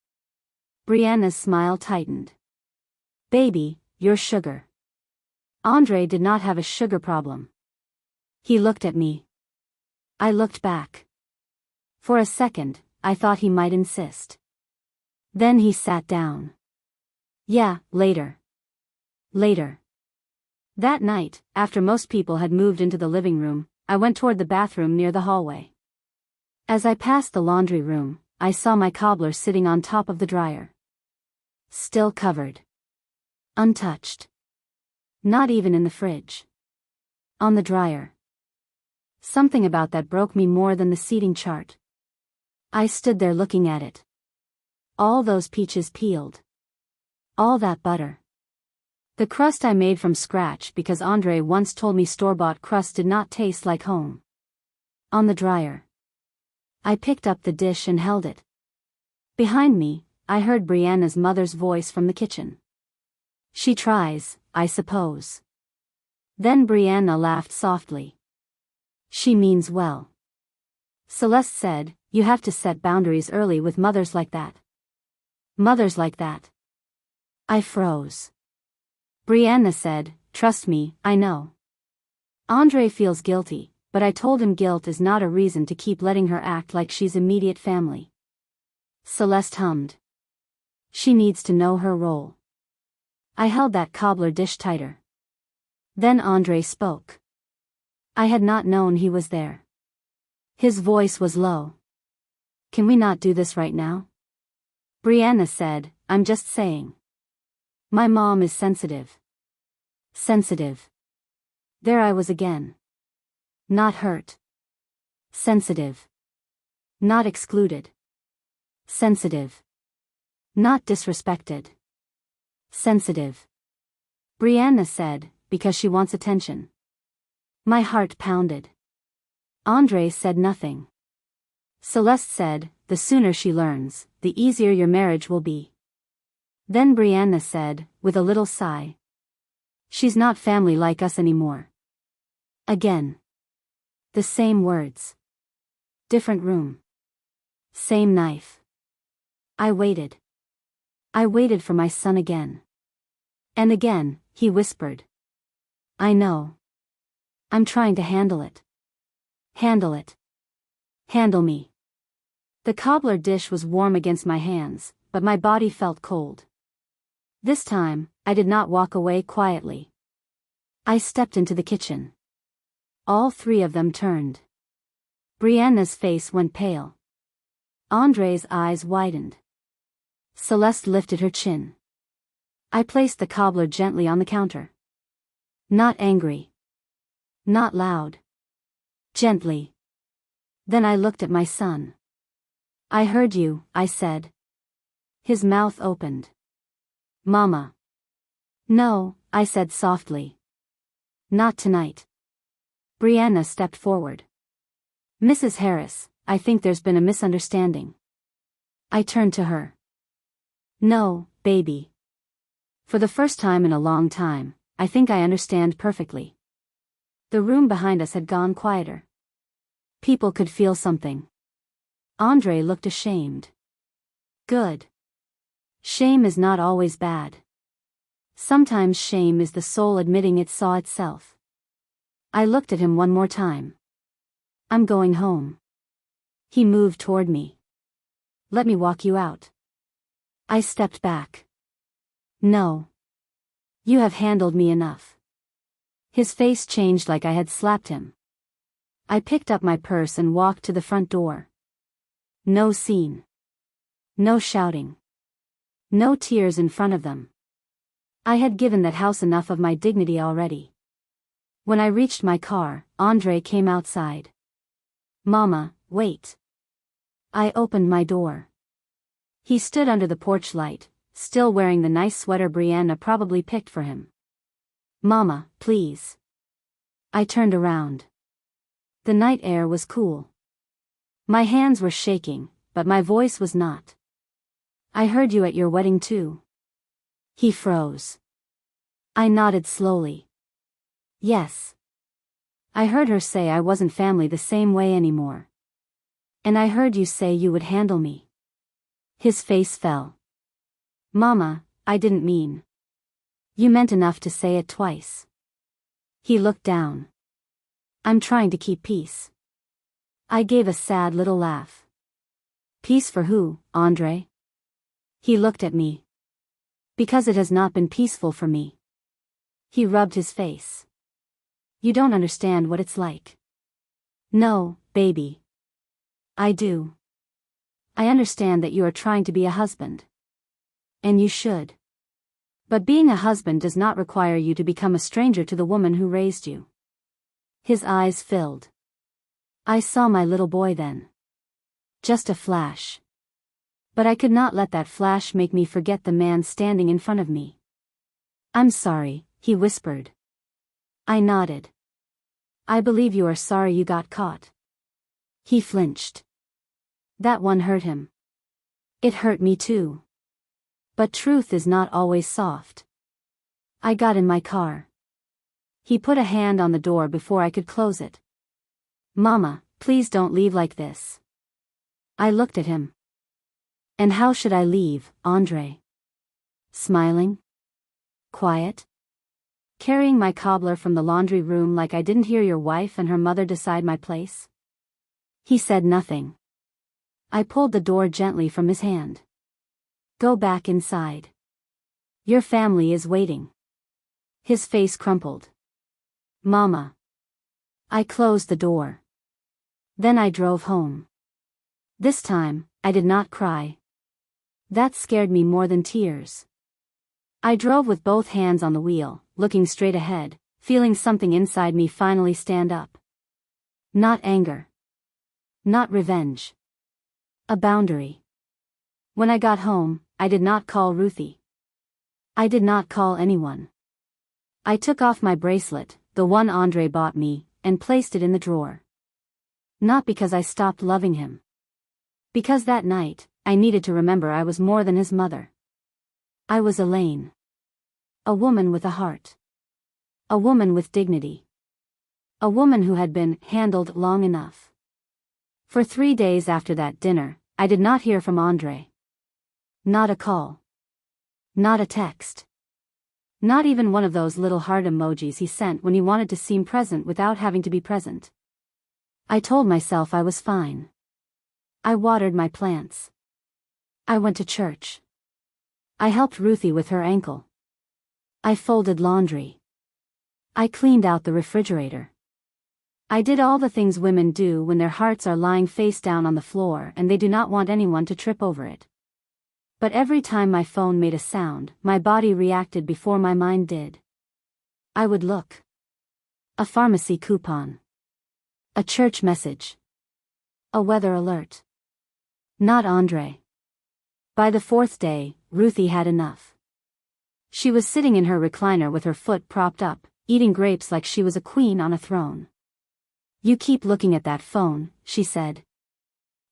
Brianna's smile tightened. "Baby, you're sugar." Andre did not have a sugar problem. He looked at me. I looked back. For a second, I thought he might insist. Then he sat down. "Yeah, later. Later." That night, after most people had moved into the living room, I went toward the bathroom near the hallway. As I passed the laundry room, I saw my cobbler sitting on top of the dryer. Still covered. Untouched. Not even in the fridge. On the dryer. Something about that broke me more than the seating chart. I stood there looking at it. All those peaches peeled. All that butter. The crust I made from scratch because Andre once told me store-bought crust did not taste like home. On the dryer. I picked up the dish and held it. Behind me, I heard Brianna's mother's voice from the kitchen. "She tries, I suppose." Then Brianna laughed softly. "She means well." Celeste said, "You have to set boundaries early with mothers like that." Mothers like that. I froze. Brianna said, "Trust me, I know." Andre feels guilty, but I told him guilt is not a reason to keep letting her act like she's immediate family. Celeste hummed. "She needs to know her role." I held that cobbler dish tighter. Then Andre spoke. I had not known he was there. His voice was low. "Can we not do this right now?" Brianna said, "I'm just saying. My mom is sensitive." Sensitive. There I was again. Not hurt. Sensitive. Not excluded. Sensitive. Not disrespected. Sensitive. Brianna said, "Because she wants attention." My heart pounded. Andre said nothing. Celeste said, "The sooner she learns, the easier your marriage will be." Then Brianna said, with a little sigh, "She's not family like us anymore." Again. The same words. Different room. Same knife. I waited. I waited for my son again. And again, he whispered. "I know. I'm trying to handle it. Handle it. Handle me." The cobbler dish was warm against my hands, but my body felt cold. This time, I did not walk away quietly. I stepped into the kitchen. All three of them turned. Brianna's face went pale. Andre's eyes widened. Celeste lifted her chin. I placed the cobbler gently on the counter. Not angry. Not loud. Gently. Then I looked at my son. "I heard you," I said. His mouth opened. "Mama." "No," I said softly. "Not tonight." Brianna stepped forward. "Mrs. Harris, I think there's been a misunderstanding." I turned to her. "No, baby. For the first time in a long time, I think I understand perfectly." The room behind us had gone quieter. People could feel something. Andre looked ashamed. Good. Shame is not always bad. Sometimes shame is the soul admitting it saw itself. I looked at him one more time. "I'm going home." He moved toward me. Let me walk you out. I stepped back. No. You have handled me enough. His face changed like I had slapped him. I picked up my purse and walked to the front door. No scene. No shouting. No tears in front of them. I had given that house enough of my dignity already. When I reached my car, Andre came outside. Mama, wait. I opened my door. He stood under the porch light, still wearing the nice sweater Brianna probably picked for him. Mama, please. I turned around. The night air was cool. My hands were shaking, but my voice was not. I heard you at your wedding too. He froze. I nodded slowly. Yes. I heard her say I wasn't family the same way anymore. And I heard you say you would handle me. His face fell. Mama, I didn't mean. You meant enough to say it twice. He looked down. I'm trying to keep peace. I gave a sad little laugh. Peace for who, Andre? He looked at me. Because it has not been peaceful for me. He rubbed his face. You don't understand what it's like. No, baby. I do. I understand that you are trying to be a husband. And you should. But being a husband does not require you to become a stranger to the woman who raised you. His eyes filled. I saw my little boy then. Just a flash. But I could not let that flash make me forget the man standing in front of me. I'm sorry, he whispered. I nodded. I believe you are sorry you got caught. He flinched. That one hurt him. It hurt me too. But truth is not always soft. I got in my car. He put a hand on the door before I could close it. Mama, please don't leave like this. I looked at him. And how should I leave, Andre? Smiling? Quiet? Carrying my cobbler from the laundry room like I didn't hear your wife and her mother decide my place? He said nothing. I pulled the door gently from his hand. Go back inside. Your family is waiting. His face crumpled. Mama. I closed the door. Then I drove home. This time, I did not cry. That scared me more than tears. I drove with both hands on the wheel, looking straight ahead, feeling something inside me finally stand up. Not anger. Not revenge. A boundary. When I got home, I did not call Ruthie. I did not call anyone. I took off my bracelet, the one Andre bought me, and placed it in the drawer. Not because I stopped loving him. Because that night, I needed to remember I was more than his mother. I was Elaine. A woman with a heart. A woman with dignity. A woman who had been handled long enough. For 3 days after that dinner, I did not hear from Andre. Not a call. Not a text. Not even one of those little heart emojis he sent when he wanted to seem present without having to be present. I told myself I was fine. I watered my plants. I went to church. I helped Ruthie with her ankle. I folded laundry. I cleaned out the refrigerator. I did all the things women do when their hearts are lying face down on the floor and they do not want anyone to trip over it. But every time my phone made a sound, my body reacted before my mind did. I would look. A pharmacy coupon. A church message. A weather alert. Not Andre. By the 4th day, Ruthie had enough. She was sitting in her recliner with her foot propped up, eating grapes like she was a queen on a throne. You keep looking at that phone, she said.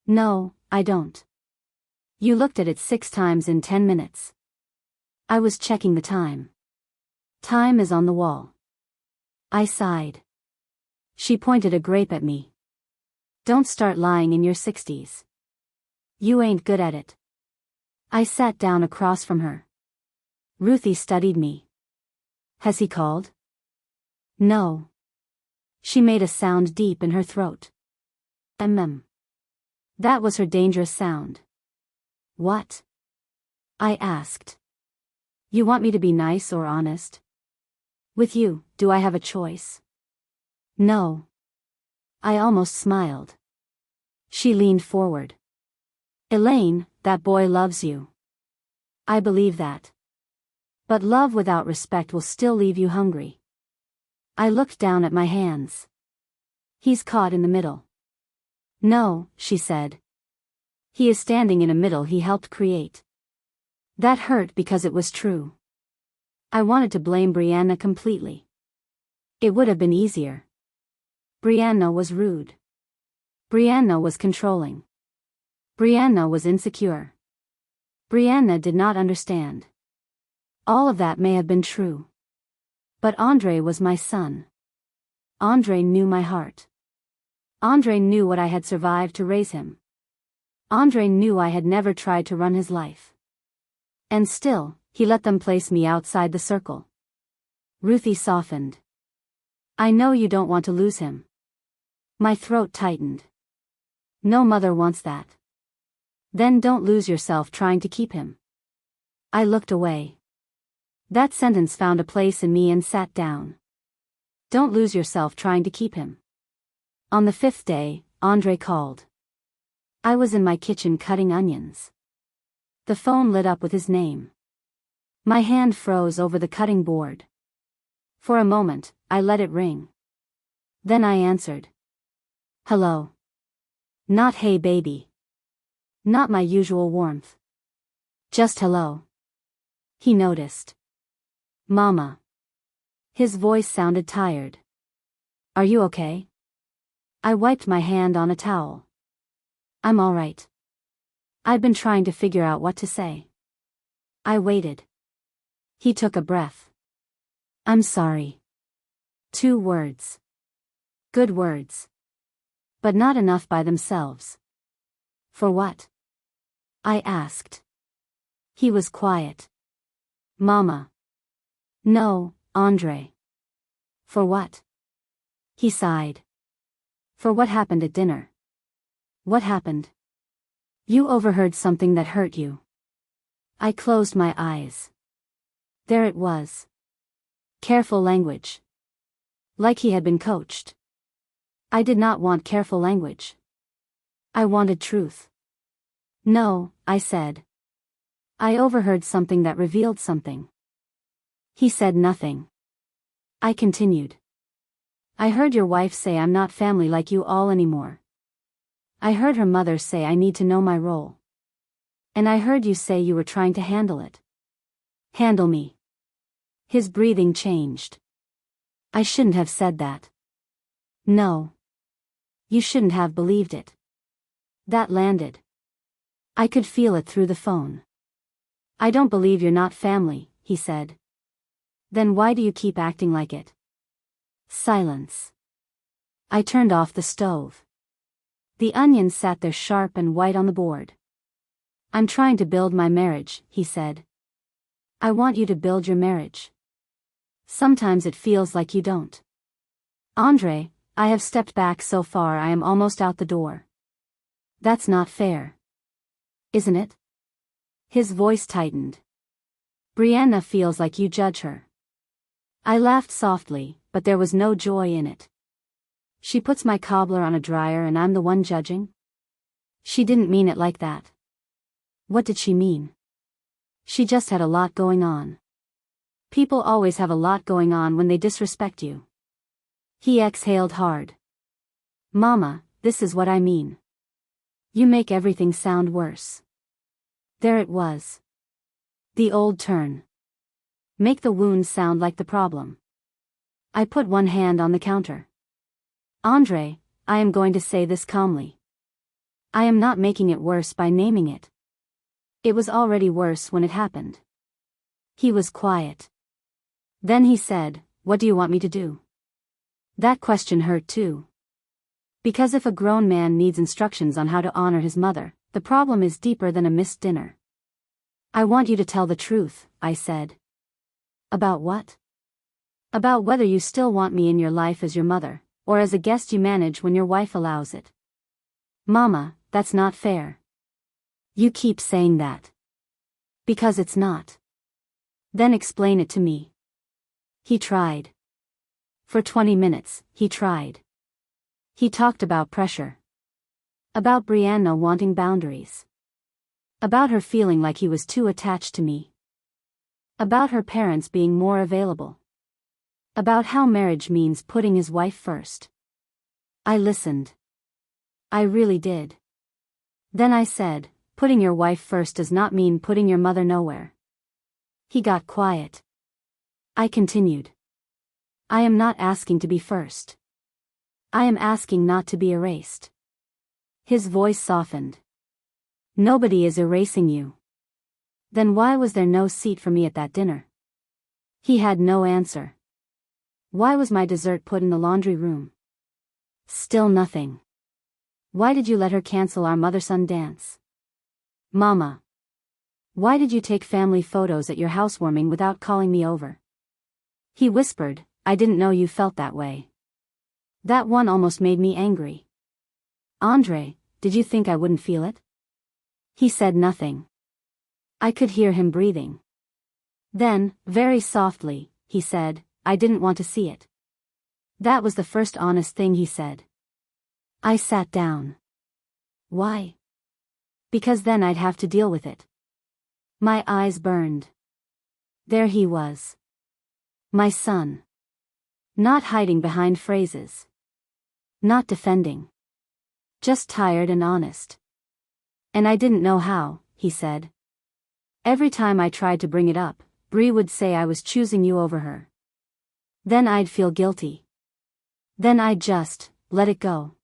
No, I don't. You looked at it 6 times in 10 minutes. I was checking the time. Time is on the wall. I sighed. She pointed a grape at me. Don't start lying in your 60s. You ain't good at it. I sat down across from her. Ruthie studied me. Has he called? No. She made a sound deep in her throat. That was her dangerous sound. What? I asked. You want me to be nice or honest? With you, do I have a choice? No. I almost smiled. She leaned forward. Elaine, that boy loves you. I believe that. But love without respect will still leave you hungry. I looked down at my hands. He's caught in the middle. No, she said. He is standing in a middle he helped create. That hurt because it was true. I wanted to blame Brianna completely. It would have been easier. Brianna was rude. Brianna was controlling. Brianna was insecure. Brianna did not understand. All of that may have been true. But Andre was my son. Andre knew my heart. Andre knew what I had survived to raise him. Andre knew I had never tried to run his life. And still, he let them place me outside the circle. Ruthie softened. I know you don't want to lose him. My throat tightened. No mother wants that. Then don't lose yourself trying to keep him. I looked away. That sentence found a place in me and sat down. Don't lose yourself trying to keep him. On the 5th day, Andre called. I was in my kitchen cutting onions. The phone lit up with his name. My hand froze over the cutting board. For a moment, I let it ring. Then I answered. Hello. Not hey baby. Not my usual warmth. Just hello. He noticed. Mama. His voice sounded tired. Are you okay? I wiped my hand on a towel. I'm all right. I'd been trying to figure out what to say. I waited. He took a breath. I'm sorry. 2 words. Good words. But not enough by themselves. For what? I asked. He was quiet. Mama. No, Andre. For what? He sighed. For what happened at dinner. What happened? You overheard something that hurt you. I closed my eyes. There it was. Careful language. Like he had been coached. I did not want careful language. I wanted truth. No, I said. I overheard something that revealed something. He said nothing. I continued. I heard your wife say I'm not family like you all anymore. I heard her mother say I need to know my role. And I heard you say you were trying to handle it. Handle me. His breathing changed. I shouldn't have said that. No. You shouldn't have believed it. That landed. I could feel it through the phone. I don't believe you're not family, he said. Then why do you keep acting like it? Silence. I turned off the stove. The onions sat there sharp and white on the board. I'm trying to build my marriage, he said. I want you to build your marriage. Sometimes it feels like you don't. Andre, I have stepped back so far I am almost out the door. That's not fair. Isn't it? His voice tightened. Brianna feels like you judge her. I laughed softly, but there was no joy in it. She puts my cobbler on a dryer and I'm the one judging? She didn't mean it like that. What did she mean? She just had a lot going on. People always have a lot going on when they disrespect you. He exhaled hard. Mama, this is what I mean. You make everything sound worse. There it was. The old turn. Make the wound sound like the problem. I put one hand on the counter. Andre, I am going to say this calmly. I am not making it worse by naming it. It was already worse when it happened. He was quiet. Then he said, what do you want me to do? That question hurt too. Because if a grown man needs instructions on how to honor his mother, the problem is deeper than a missed dinner. I want you to tell the truth, I said. About what? About whether you still want me in your life as your mother, or as a guest you manage when your wife allows it. Mama, that's not fair. You keep saying that. Because it's not. Then explain it to me. He tried. For 20 minutes, he tried. He talked about pressure. About Brianna wanting boundaries. About her feeling like he was too attached to me. About her parents being more available. About how marriage means putting his wife first. I listened. I really did. Then I said, putting your wife first does not mean putting your mother nowhere. He got quiet. I continued. I am not asking to be first. I am asking not to be erased. His voice softened. Nobody is erasing you. Then why was there no seat for me at that dinner? He had no answer. Why was my dessert put in the laundry room? Still nothing. Why did you let her cancel our mother-son dance? Mama. Why did you take family photos at your housewarming without calling me over? He whispered, I didn't know you felt that way. That one almost made me angry. Andre, did you think I wouldn't feel it? He said nothing. I could hear him breathing. Then, very softly, he said, I didn't want to see it. That was the first honest thing he said. I sat down. Why? Because then I'd have to deal with it. My eyes burned. There he was. My son. Not hiding behind phrases. Not defending. Just tired and honest. And I didn't know how, he said. Every time I tried to bring it up, Bree would say I was choosing you over her. Then I'd feel guilty. Then I'd just let it go.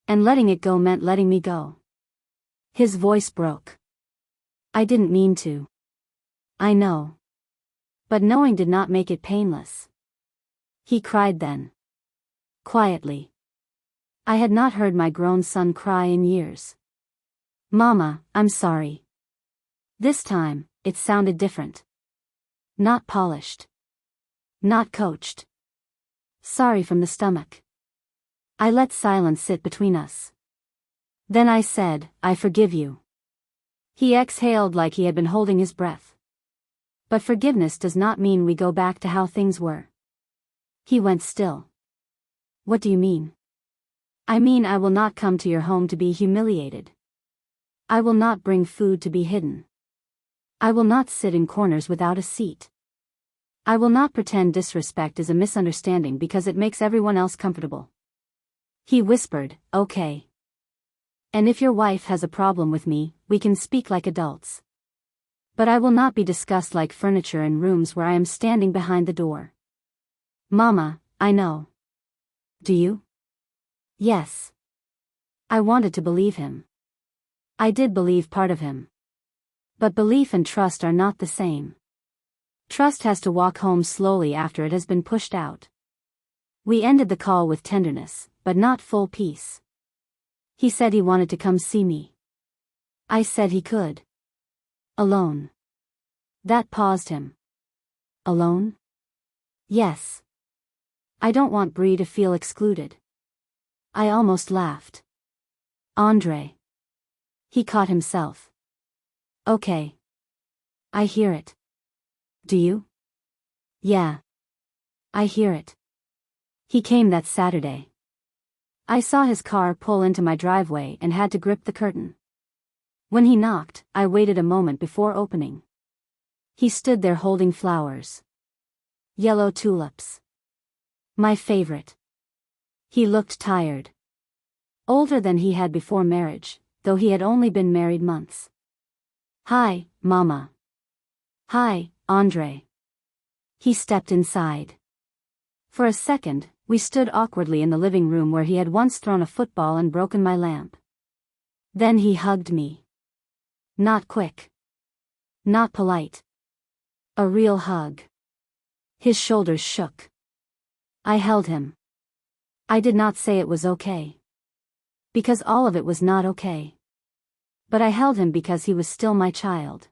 And letting it go meant letting me go. His voice broke. I didn't mean to. I know. But knowing did not make it painless. He cried then. Quietly. I had not heard my grown son cry in years. Mama, I'm sorry. This time, it sounded different. Not polished. Not coached. Sorry from the stomach. I let silence sit between us. Then I said, I forgive you. He exhaled like he had been holding his breath. But forgiveness does not mean we go back to how things were. He went still. What do you mean? I mean I will not come to your home to be humiliated. I will not bring food to be hidden. I will not sit in corners without a seat. I will not pretend disrespect is a misunderstanding because it makes everyone else comfortable. He whispered, okay. And if your wife has a problem with me, we can speak like adults. But I will not be discussed like furniture in rooms where I am standing behind the door. Mama, I know. Do you? Yes. I wanted to believe him. I did believe part of him. But belief and trust are not the same. Trust has to walk home slowly after it has been pushed out. We ended the call with tenderness, but not full peace. He said he wanted to come see me. I said he could. Alone. That paused him. Alone? Yes. I don't want Bree to feel excluded. I almost laughed. Andre. He caught himself. Okay. I hear it. Do you? Yeah. I hear it. He came that Saturday. I saw his car pull into my driveway and had to grip the curtain. When he knocked, I waited a moment before opening. He stood there holding flowers. Yellow tulips. My favorite. He looked tired. Older than he had before marriage, though he had only been married months. Hi, Mama. Hi, Andre. He stepped inside. For a second, we stood awkwardly in the living room where he had once thrown a football and broken my lamp. Then he hugged me. Not quick. Not polite. A real hug. His shoulders shook. I held him. I did not say it was okay. Because all of it was not okay. But I held him because he was still my child.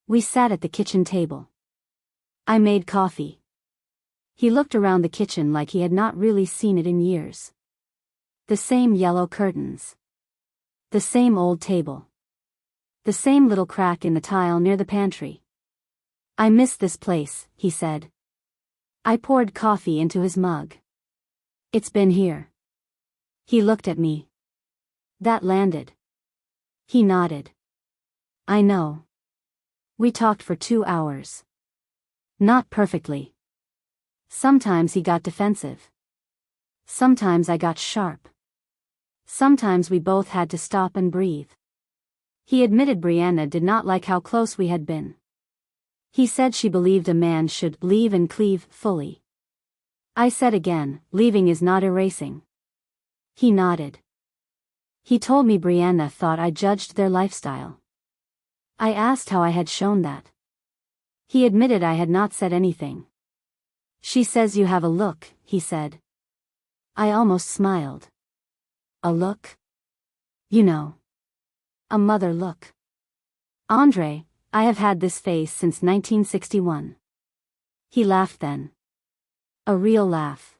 We sat at the kitchen table. I made coffee. He looked around the kitchen like he had not really seen it in years. The same yellow curtains. The same old table. The same little crack in the tile near the pantry. I miss this place, he said. I poured coffee into his mug. It's been here. He looked at me. That landed. He nodded. I know. We talked for 2 hours. Not perfectly. Sometimes he got defensive. Sometimes I got sharp. Sometimes we both had to stop and breathe. He admitted Brianna did not like how close we had been. He said she believed a man should leave and cleave fully. I said again, leaving is not erasing. He nodded. He told me Brianna thought I judged their lifestyle. I asked how I had shown that. He admitted I had not said anything. She says you have a look, he said. I almost smiled. A look? You know. A mother look. Andre, I have had this face since 1961. He laughed then. A real laugh.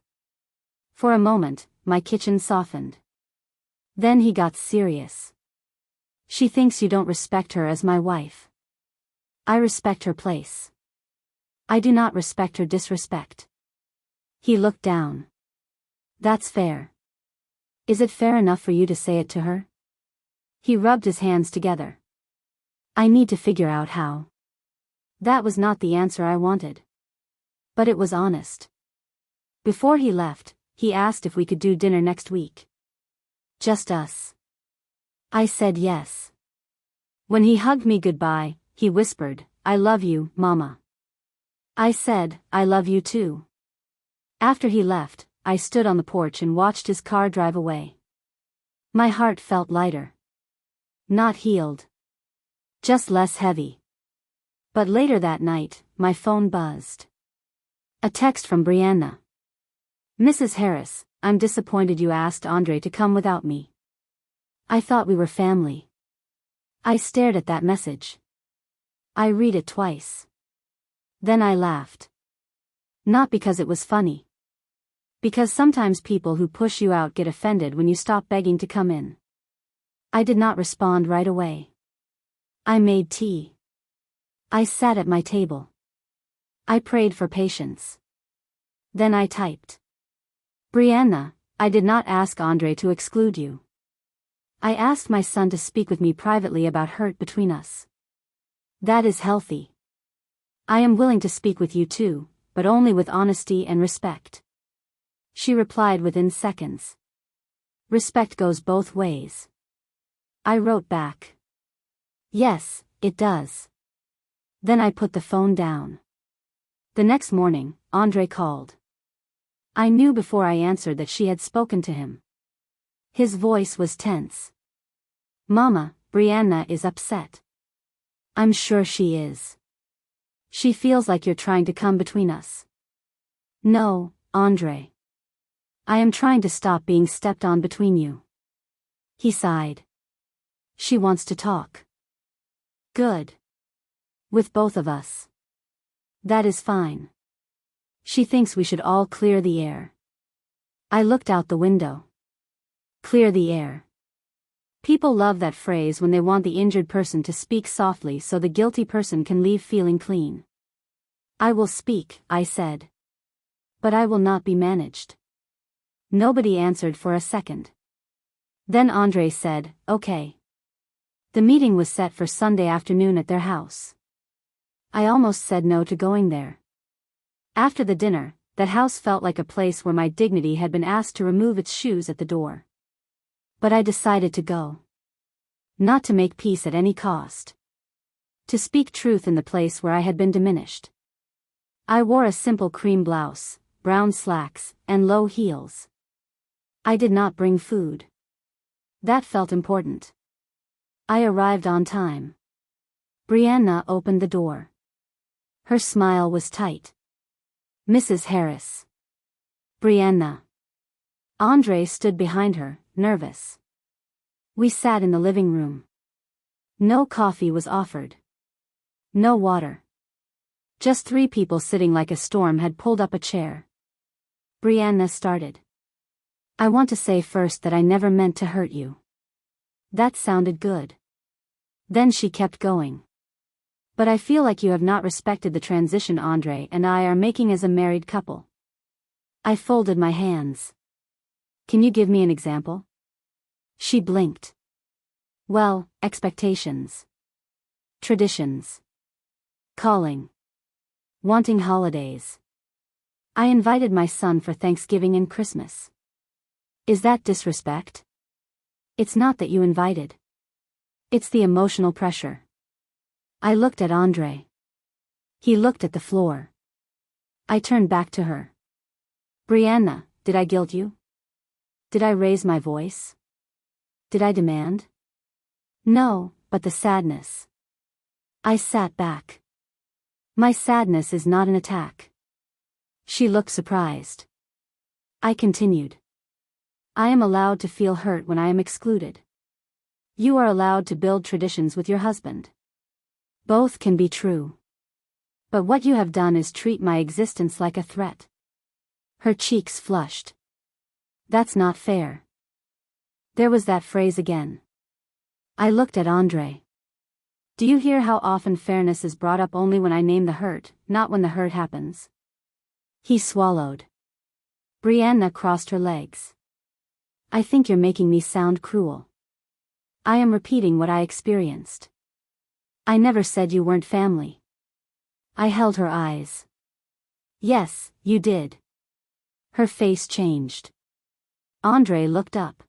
For a moment, my kitchen softened. Then he got serious. She thinks you don't respect her as my wife. I respect her place. I do not respect her disrespect. He looked down. That's fair. Is it fair enough for you to say it to her? He rubbed his hands together. I need to figure out how. That was not the answer I wanted. But it was honest. Before he left, he asked if we could do dinner next week. Just us. I said yes. When he hugged me goodbye, he whispered, I love you, Mama. I said, I love you too. After he left, I stood on the porch and watched his car drive away. My heart felt lighter. Not healed. Just less heavy. But later that night, my phone buzzed. A text from Brianna. Mrs. Harris, I'm disappointed you asked Andre to come without me. I thought we were family. I stared at that message. I read it twice. Then I laughed. Not because it was funny. Because sometimes people who push you out get offended when you stop begging to come in. I did not respond right away. I made tea. I sat at my table. I prayed for patience. Then I typed. Brianna, I did not ask Andre to exclude you. I asked my son to speak with me privately about hurt between us. That is healthy. I am willing to speak with you too, but only with honesty and respect. She replied within seconds. Respect goes both ways. I wrote back. Yes, it does. Then I put the phone down. The next morning, Andre called. I knew before I answered that she had spoken to him. His voice was tense. Mama, Brianna is upset. I'm sure she is. She feels like you're trying to come between us. No, Andre. I am trying to stop being stepped on between you. He sighed. She wants to talk. Good. With both of us. That is fine. She thinks we should all clear the air. I looked out the window. Clear the air. People love that phrase when they want the injured person to speak softly so the guilty person can leave feeling clean. I will speak, I said. But I will not be managed. Nobody answered for a second. Then Andre said, okay. The meeting was set for Sunday afternoon at their house. I almost said no to going there. After the dinner, that house felt like a place where my dignity had been asked to remove its shoes at the door. But I decided to go. Not to make peace at any cost. To speak truth in the place where I had been diminished. I wore a simple cream blouse, brown slacks, and low heels. I did not bring food. That felt important. I arrived on time. Brianna opened the door. Her smile was tight. Mrs. Harris. Brianna. Andre stood behind her, nervous. We sat in the living room. No coffee was offered. No water. Just 3 people sitting like a storm had pulled up a chair. Brianna started. I want to say first that I never meant to hurt you. That sounded good. Then she kept going. But I feel like you have not respected the transition Andre and I are making as a married couple. I folded my hands. Can you give me an example? She blinked. Well, expectations. Traditions. Calling. Wanting holidays. I invited my son for Thanksgiving and Christmas. Is that disrespect? It's not that you invited. It's the emotional pressure. I looked at Andre. He looked at the floor. I turned back to her. Brianna, did I guilt you? Did I raise my voice? Did I demand? No, but the sadness. I sat back. My sadness is not an attack. She looked surprised. I continued. I am allowed to feel hurt when I am excluded. You are allowed to build traditions with your husband. Both can be true. But what you have done is treat my existence like a threat. Her cheeks flushed. That's not fair. There was that phrase again. I looked at Andre. Do you hear how often fairness is brought up only when I name the hurt, not when the hurt happens? He swallowed. Brianna crossed her legs. I think you're making me sound cruel. I am repeating what I experienced. I never said you weren't family. I held her eyes. Yes, you did. Her face changed. Andre looked up.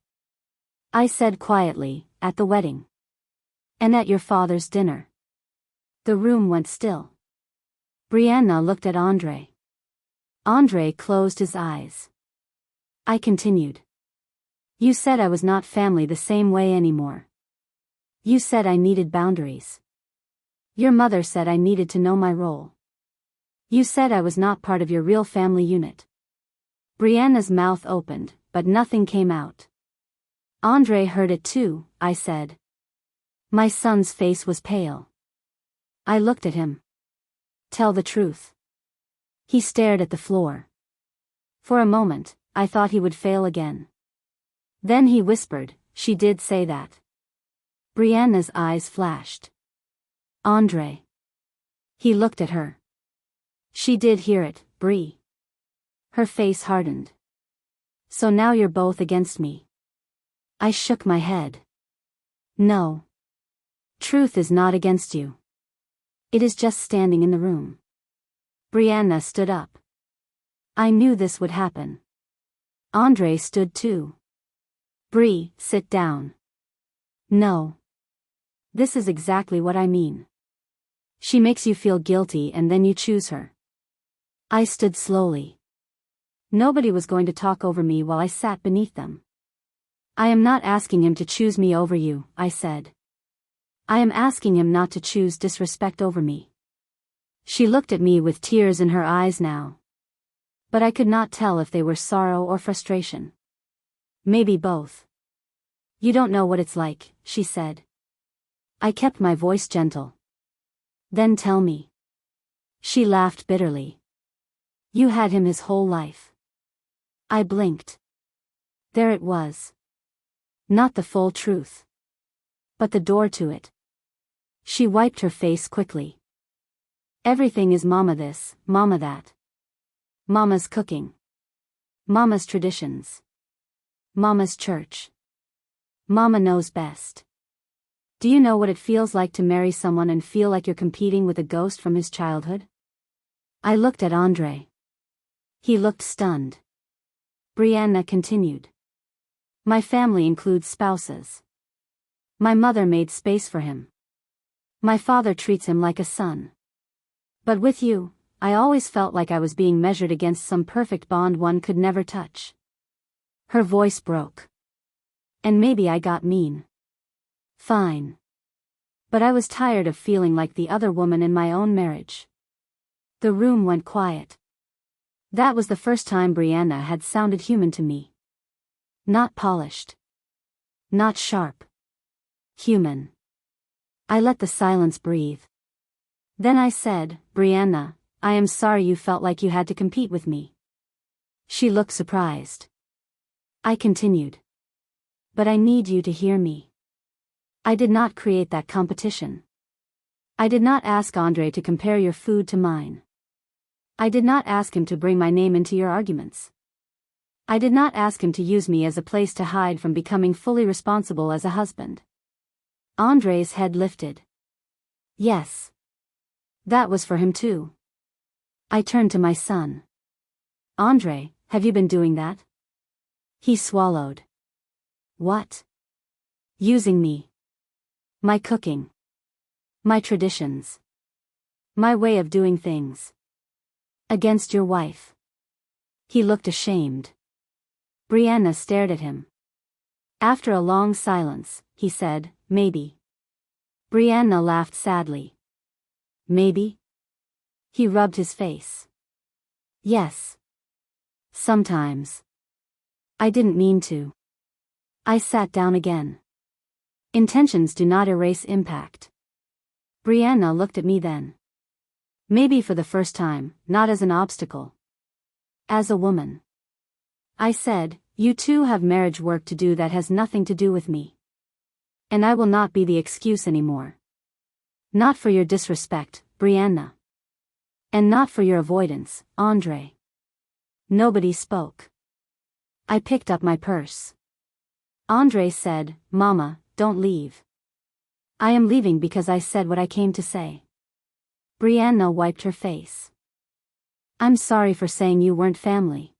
I said quietly, at the wedding. And at your father's dinner. The room went still. Brianna looked at Andre. Andre closed his eyes. I continued. You said I was not family the same way anymore. You said I needed boundaries. Your mother said I needed to know my role. You said I was not part of your real family unit. Brianna's mouth opened, but nothing came out. Andre heard it too, I said. My son's face was pale. I looked at him. Tell the truth. He stared at the floor. For a moment, I thought he would fail again. Then he whispered, she did say that. Brianna's eyes flashed. Andre. He looked at her. She did hear it, Bri. Her face hardened. So now you're both against me. I shook my head. No. Truth is not against you. It is just standing in the room. Brianna stood up. I knew this would happen. Andre stood too. Bri, sit down. No. This is exactly what I mean. She makes you feel guilty and then you choose her. I stood slowly. Nobody was going to talk over me while I sat beneath them. I am not asking him to choose me over you, I said. I am asking him not to choose disrespect over me. She looked at me with tears in her eyes now. But I could not tell if they were sorrow or frustration. Maybe both. You don't know what it's like, she said. I kept my voice gentle. Then tell me. She laughed bitterly. You had him his whole life. I blinked. There it was. Not the full truth. But the door to it. She wiped her face quickly. Everything is Mama this, Mama that. Mama's cooking. Mama's traditions. Mama's church. Mama knows best. Do you know what it feels like to marry someone and feel like you're competing with a ghost from his childhood? I looked at Andre. He looked stunned. Brianna continued. My family includes spouses. My mother made space for him. My father treats him like a son. But with you, I always felt like I was being measured against some perfect bond one could never touch. Her voice broke. And maybe I got mean. Fine. But I was tired of feeling like the other woman in my own marriage. The room went quiet. That was the first time Brianna had sounded human to me. Not polished. Not sharp. Human. I let the silence breathe. Then I said, Brianna, I am sorry you felt like you had to compete with me. She looked surprised. I continued. But I need you to hear me. I did not create that competition. I did not ask Andre to compare your food to mine. I did not ask him to bring my name into your arguments. I did not ask him to use me as a place to hide from becoming fully responsible as a husband. Andre's head lifted. Yes. That was for him too. I turned to my son. Andre, have you been doing that? He swallowed. What? Using me. My cooking. My traditions. My way of doing things. Against your wife. He looked ashamed. Brianna stared at him. After a long silence, he said, maybe. Brianna laughed sadly. Maybe? He rubbed his face. Yes. Sometimes. I didn't mean to. I sat down again. Intentions do not erase impact. Brianna looked at me then. Maybe for the first time, not as an obstacle. As a woman. I said, you two have marriage work to do that has nothing to do with me. And I will not be the excuse anymore. Not for your disrespect, Brianna. And not for your avoidance, Andre. Nobody spoke. I picked up my purse. Andre said, Mama, don't leave. I am leaving because I said what I came to say. Brianna wiped her face. I'm sorry for saying you weren't family.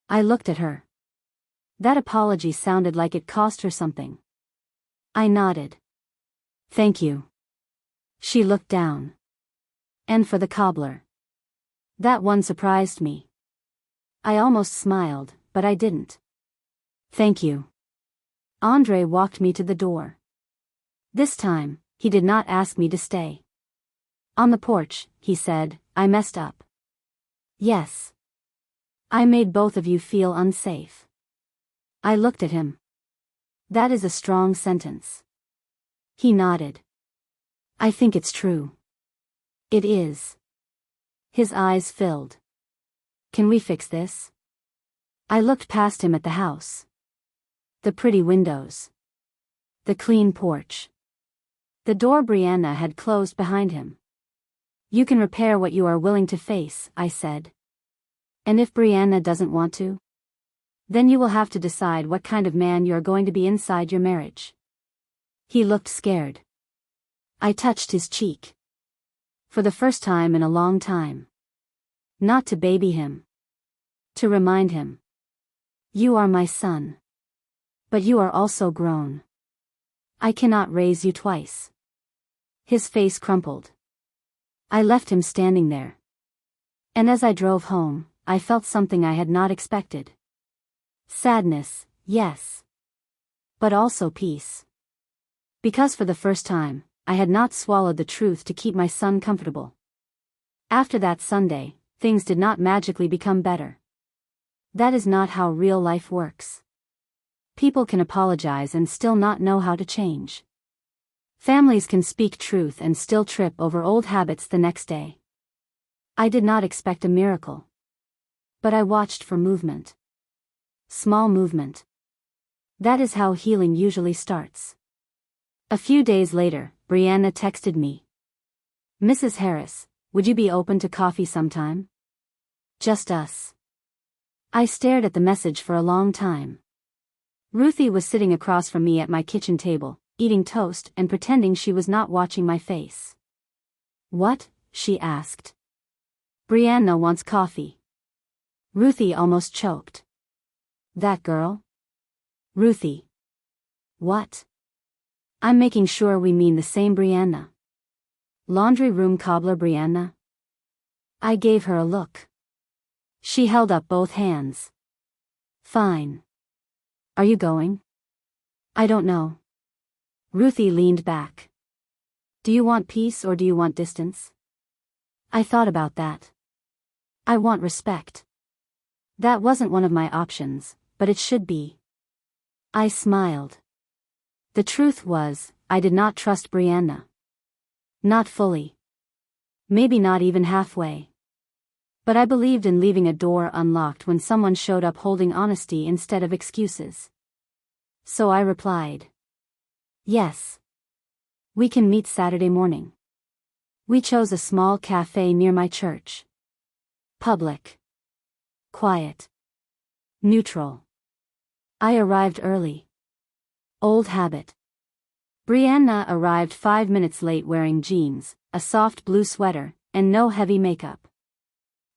I looked at her. That apology sounded like it cost her something. I nodded. Thank you. She looked down. And for the cobbler. That one surprised me. I almost smiled, but I didn't. Thank you. Andre walked me to the door. This time, he did not ask me to stay. On the porch, he said, I messed up. Yes. I made both of you feel unsafe. I looked at him. That is a strong sentence. He nodded. I think it's true. It is. His eyes filled. Can we fix this? I looked past him at the house. The pretty windows. The clean porch. The door Brianna had closed behind him. You can repair what you are willing to face, I said. And if Brianna doesn't want to? Then you will have to decide what kind of man you are going to be inside your marriage. He looked scared. I touched his cheek. For the first time in a long time. Not to baby him. To remind him. You are my son. But you are also grown. I cannot raise you twice. His face crumpled. I left him standing there. And as I drove home, I felt something I had not expected. Sadness, yes. But also peace. Because for the first time, I had not swallowed the truth to keep my son comfortable. After that Sunday, things did not magically become better. That is not how real life works. People can apologize and still not know how to change. Families can speak truth and still trip over old habits the next day. I did not expect a miracle. But I watched for movement. Small movement. That is how healing usually starts. A few days later, Brianna texted me. Mrs. Harris, would you be open to coffee sometime? Just us. I stared at the message for a long time. Ruthie was sitting across from me at my kitchen table, eating toast and pretending she was not watching my face. What? She asked. Brianna wants coffee. Ruthie almost choked. That girl? Ruthie. What? I'm making sure we mean the same Brianna. Laundry room cobbler Brianna? I gave her a look. She held up both hands. Fine. Are you going? I don't know. Ruthie leaned back. Do you want peace or do you want distance? I thought about that. I want respect. That wasn't one of my options, but it should be. I smiled. The truth was, I did not trust Brianna. Not fully. Maybe not even halfway. But I believed in leaving a door unlocked when someone showed up holding honesty instead of excuses. So I replied. Yes. We can meet Saturday morning. We chose a small cafe near my church. Public. Quiet. Neutral. I arrived early. Old habit. Brianna arrived 5 minutes late wearing jeans, a soft blue sweater, and no heavy makeup.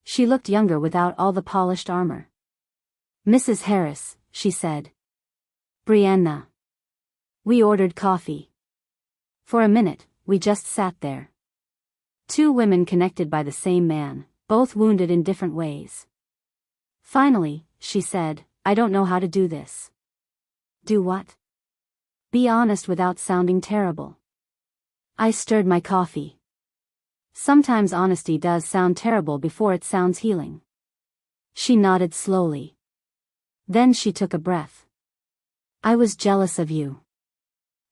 She looked younger without all the polished armor. "Mrs. Harris," she said. "Brianna." We ordered coffee. For a minute, we just sat there. Two women connected by the same man, both wounded in different ways. Finally, she said, "I don't know how to do this." Do what? Be honest without sounding terrible. I stirred my coffee. Sometimes honesty does sound terrible before it sounds healing. She nodded slowly. Then she took a breath. "I was jealous of you."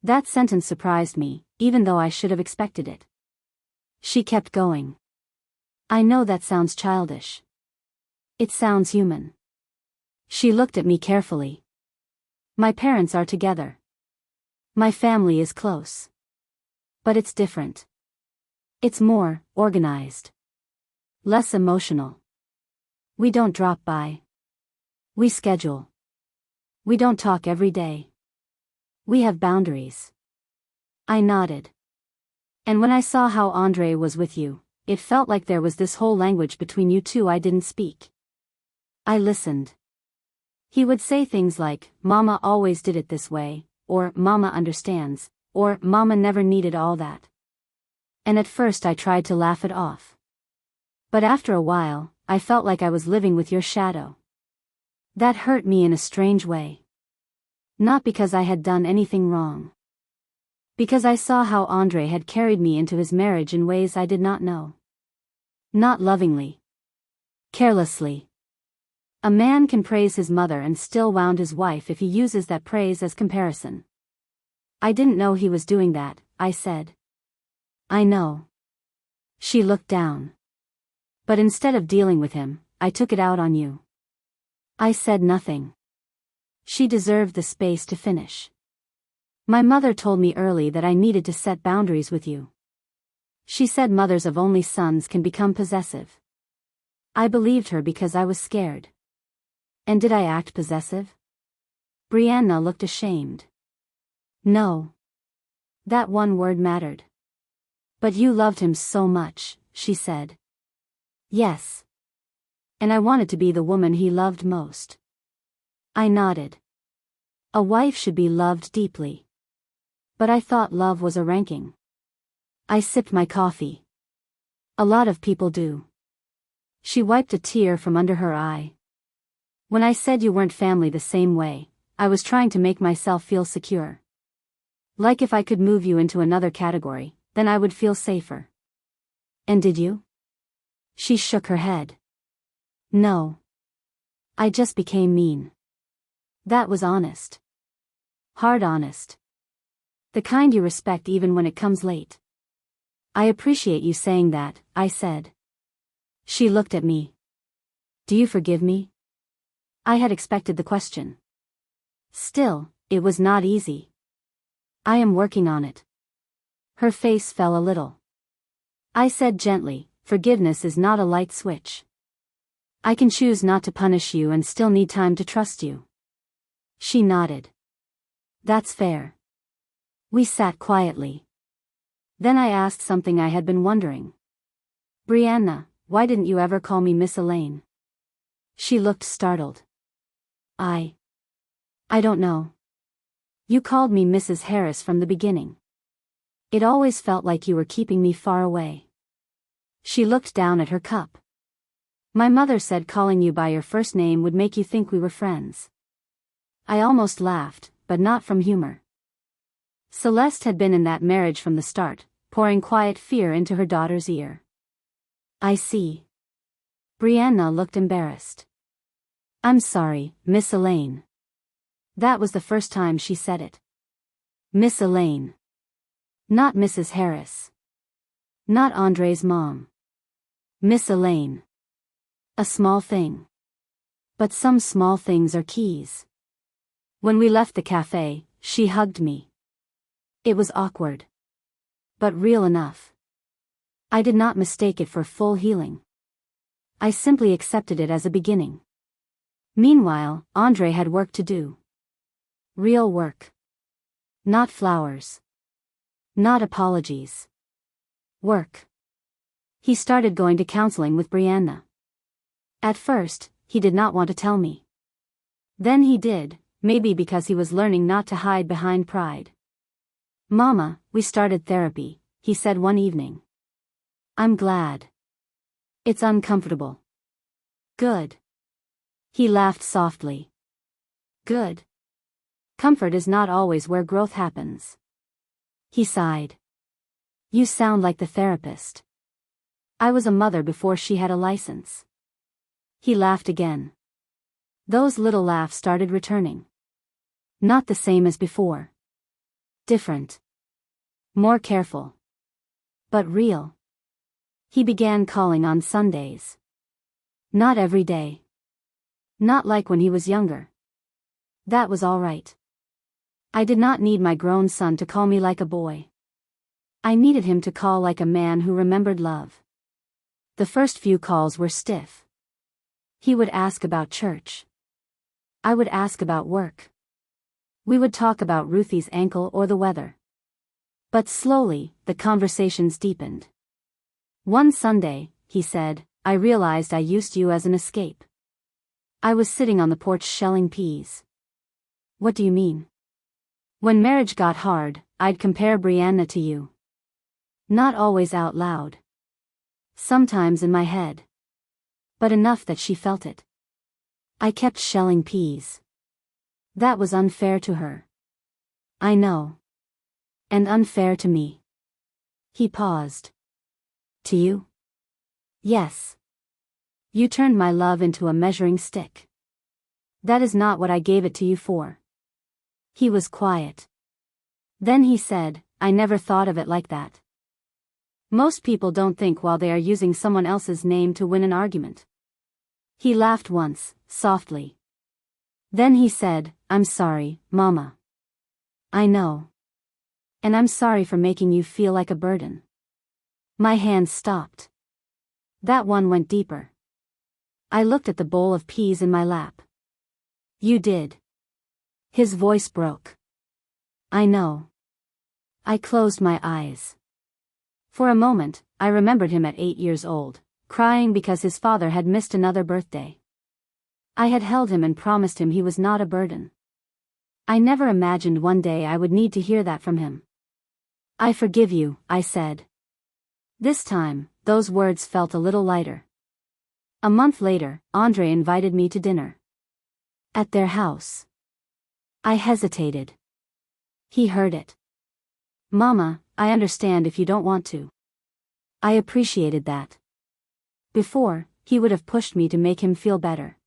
That sentence surprised me, even though I should have expected it. She kept going. "I know that sounds childish. It sounds human." She looked at me carefully. "My parents are together. My family is close. But it's different. It's more organized. Less emotional. We don't drop by. We schedule. We don't talk every day. We have boundaries." I nodded. "And when I saw how Andre was with you, it felt like there was this whole language between you two I didn't speak." I listened. He would say things like, "Mama always did it this way," or "Mama understands," or "Mama never needed all that." And at first I tried to laugh it off. But after a while, I felt like I was living with your shadow. That hurt me in a strange way. Not because I had done anything wrong. Because I saw how Andre had carried me into his marriage in ways I did not know. Not lovingly. Carelessly. A man can praise his mother and still wound his wife if he uses that praise as comparison. "I didn't know he was doing that," I said. "I know." She looked down. "But instead of dealing with him, I took it out on you." I said nothing. She deserved the space to finish. "My mother told me early that I needed to set boundaries with you. She said mothers of only sons can become possessive." I believed her because I was scared. And did I act possessive? Brianna looked ashamed. "No. That one word mattered. But you loved him so much," she said. "Yes. And I wanted to be the woman he loved most." I nodded. A wife should be loved deeply. But I thought love was a ranking. I sipped my coffee. "A lot of people do." She wiped a tear from under her eye. "When I said you weren't family the same way, I was trying to make myself feel secure. Like if I could move you into another category, then I would feel safer." "And did you?" She shook her head. "No. I just became mean." That was honest. Hard honest. The kind you respect even when it comes late. "I appreciate you saying that," I said. She looked at me. "Do you forgive me?" I had expected the question. Still, it was not easy. "I am working on it." Her face fell a little. I said gently, "Forgiveness is not a light switch. I can choose not to punish you and still need time to trust you." She nodded. "That's fair." We sat quietly. Then I asked something I had been wondering. "Brianna, why didn't you ever call me Miss Elaine?" She looked startled. I don't know. You called me Mrs. Harris from the beginning. It always felt like you were keeping me far away." She looked down at her cup. "My mother said calling you by your first name would make you think we were friends." I almost laughed, but not from humor. Celeste had been in that marriage from the start, pouring quiet fear into her daughter's ear. "I see." Brianna looked embarrassed. "I'm sorry, Miss Elaine." That was the first time she said it. Miss Elaine. Not Mrs. Harris. Not Andre's mom. Miss Elaine. A small thing. But some small things are keys. When we left the cafe, she hugged me. It was awkward. but real enough. I did not mistake it for full healing. I simply accepted it as a beginning. Meanwhile, Andre had work to do. Real work. Not flowers. Not apologies. Work. He started going to counseling with Brianna. At first, he did not want to tell me. Then he did, maybe because he was learning not to hide behind pride. "Mama, we started therapy," he said one evening. "I'm glad. It's uncomfortable." "Good." He laughed softly. "Good. Comfort is not always where growth happens." He sighed. "You sound like the therapist." "I was a mother before she had a license." He laughed again. Those little laughs started returning. Not the same as before. Different. More careful. But real. He began calling on Sundays. Not every day. Not like when he was younger. That was all right. I did not need my grown son to call me like a boy. I needed him to call like a man who remembered love. The first few calls were stiff. He would ask about church. I would ask about work. We would talk about Ruthie's ankle or the weather. But slowly, the conversations deepened. One Sunday, he said, "I realized I used you as an escape." I was sitting on the porch shelling peas. "What do you mean?" "When marriage got hard, I'd compare Brianna to you. Not always out loud. Sometimes in my head. But enough that she felt it. I kept shelling peas. That was unfair to her. I know. And unfair to me." He paused. "To you?" "Yes. You turned my love into a measuring stick. That is not what I gave it to you for." He was quiet. Then he said, "I never thought of it like that. Most people don't think while they are using someone else's name to win an argument." He laughed once, softly. Then he said, "I'm sorry, Mama. I know. And I'm sorry for making you feel like a burden." My hands stopped. That one went deeper. I looked at the bowl of peas in my lap. "You did." His voice broke. "I know." I closed my eyes. For a moment, I remembered him at 8 years old, crying because his father had missed another birthday. I had held him and promised him he was not a burden. I never imagined one day I would need to hear that from him. "I forgive you," I said. This time, those words felt a little lighter. A month later, Andre invited me to dinner. At their house. I hesitated. He heard it. "Mama, I understand if you don't want to." I appreciated that. Before, he would have pushed me to make him feel better.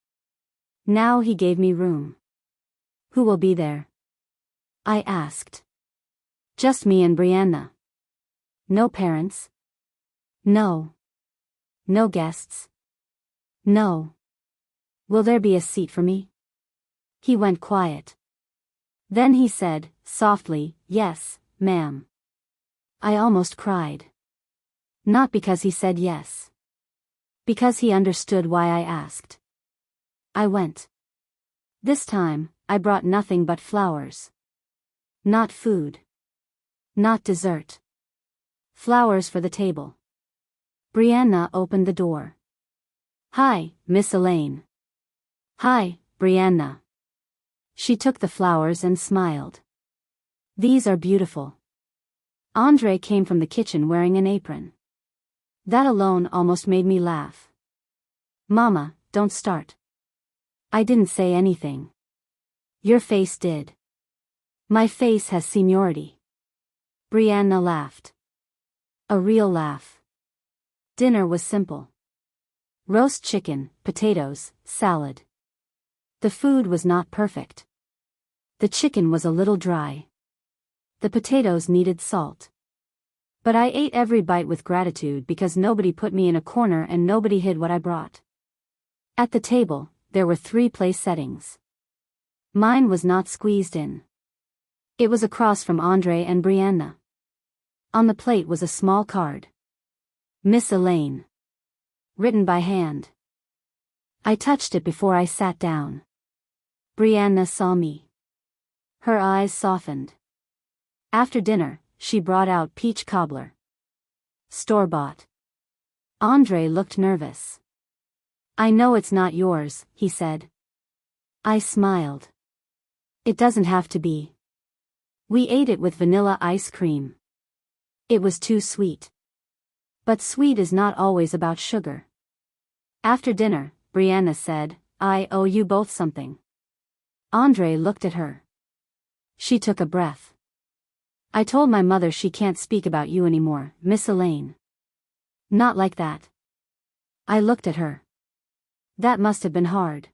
Now he gave me room. "Who will be there?" I asked. "Just me and Brianna." "No parents?" "No." "No guests?" "No." "Will there be a seat for me?" He went quiet. Then he said, softly, "Yes, ma'am." I almost cried. Not because he said yes. Because he understood why I asked. I went. This time, I brought nothing but flowers. Not food. Not dessert. Flowers for the table. Brianna opened the door. "Hi, Miss Elaine." "Hi, Brianna." She took the flowers and smiled. "These are beautiful." Andre came from the kitchen wearing an apron. That alone almost made me laugh. "Mama, don't start." I didn't say anything. Your face did. My face has seniority. Brianna laughed. A real laugh. Dinner was simple. Roast chicken, potatoes, salad. The food was not perfect. The chicken was a little dry. The potatoes needed salt. But I ate every bite with gratitude because nobody put me in a corner and nobody hid what I brought. At the table, there were 3 place settings. Mine was not squeezed in. It was across from Andre and Brianna. On the plate was a small card. Miss Elaine. Written by hand. I touched it before I sat down. Brianna saw me. Her eyes softened. After dinner, she brought out peach cobbler. Store-bought. Andre looked nervous. I know it's not yours, he said. I smiled. It doesn't have to be. We ate it with vanilla ice cream. It was too sweet. But sweet is not always about sugar. After dinner, Brianna said, I owe you both something. Andre looked at her. She took a breath. I told my mother she can't speak about you anymore, Miss Elaine. Not like that. I looked at her. That must have been hard.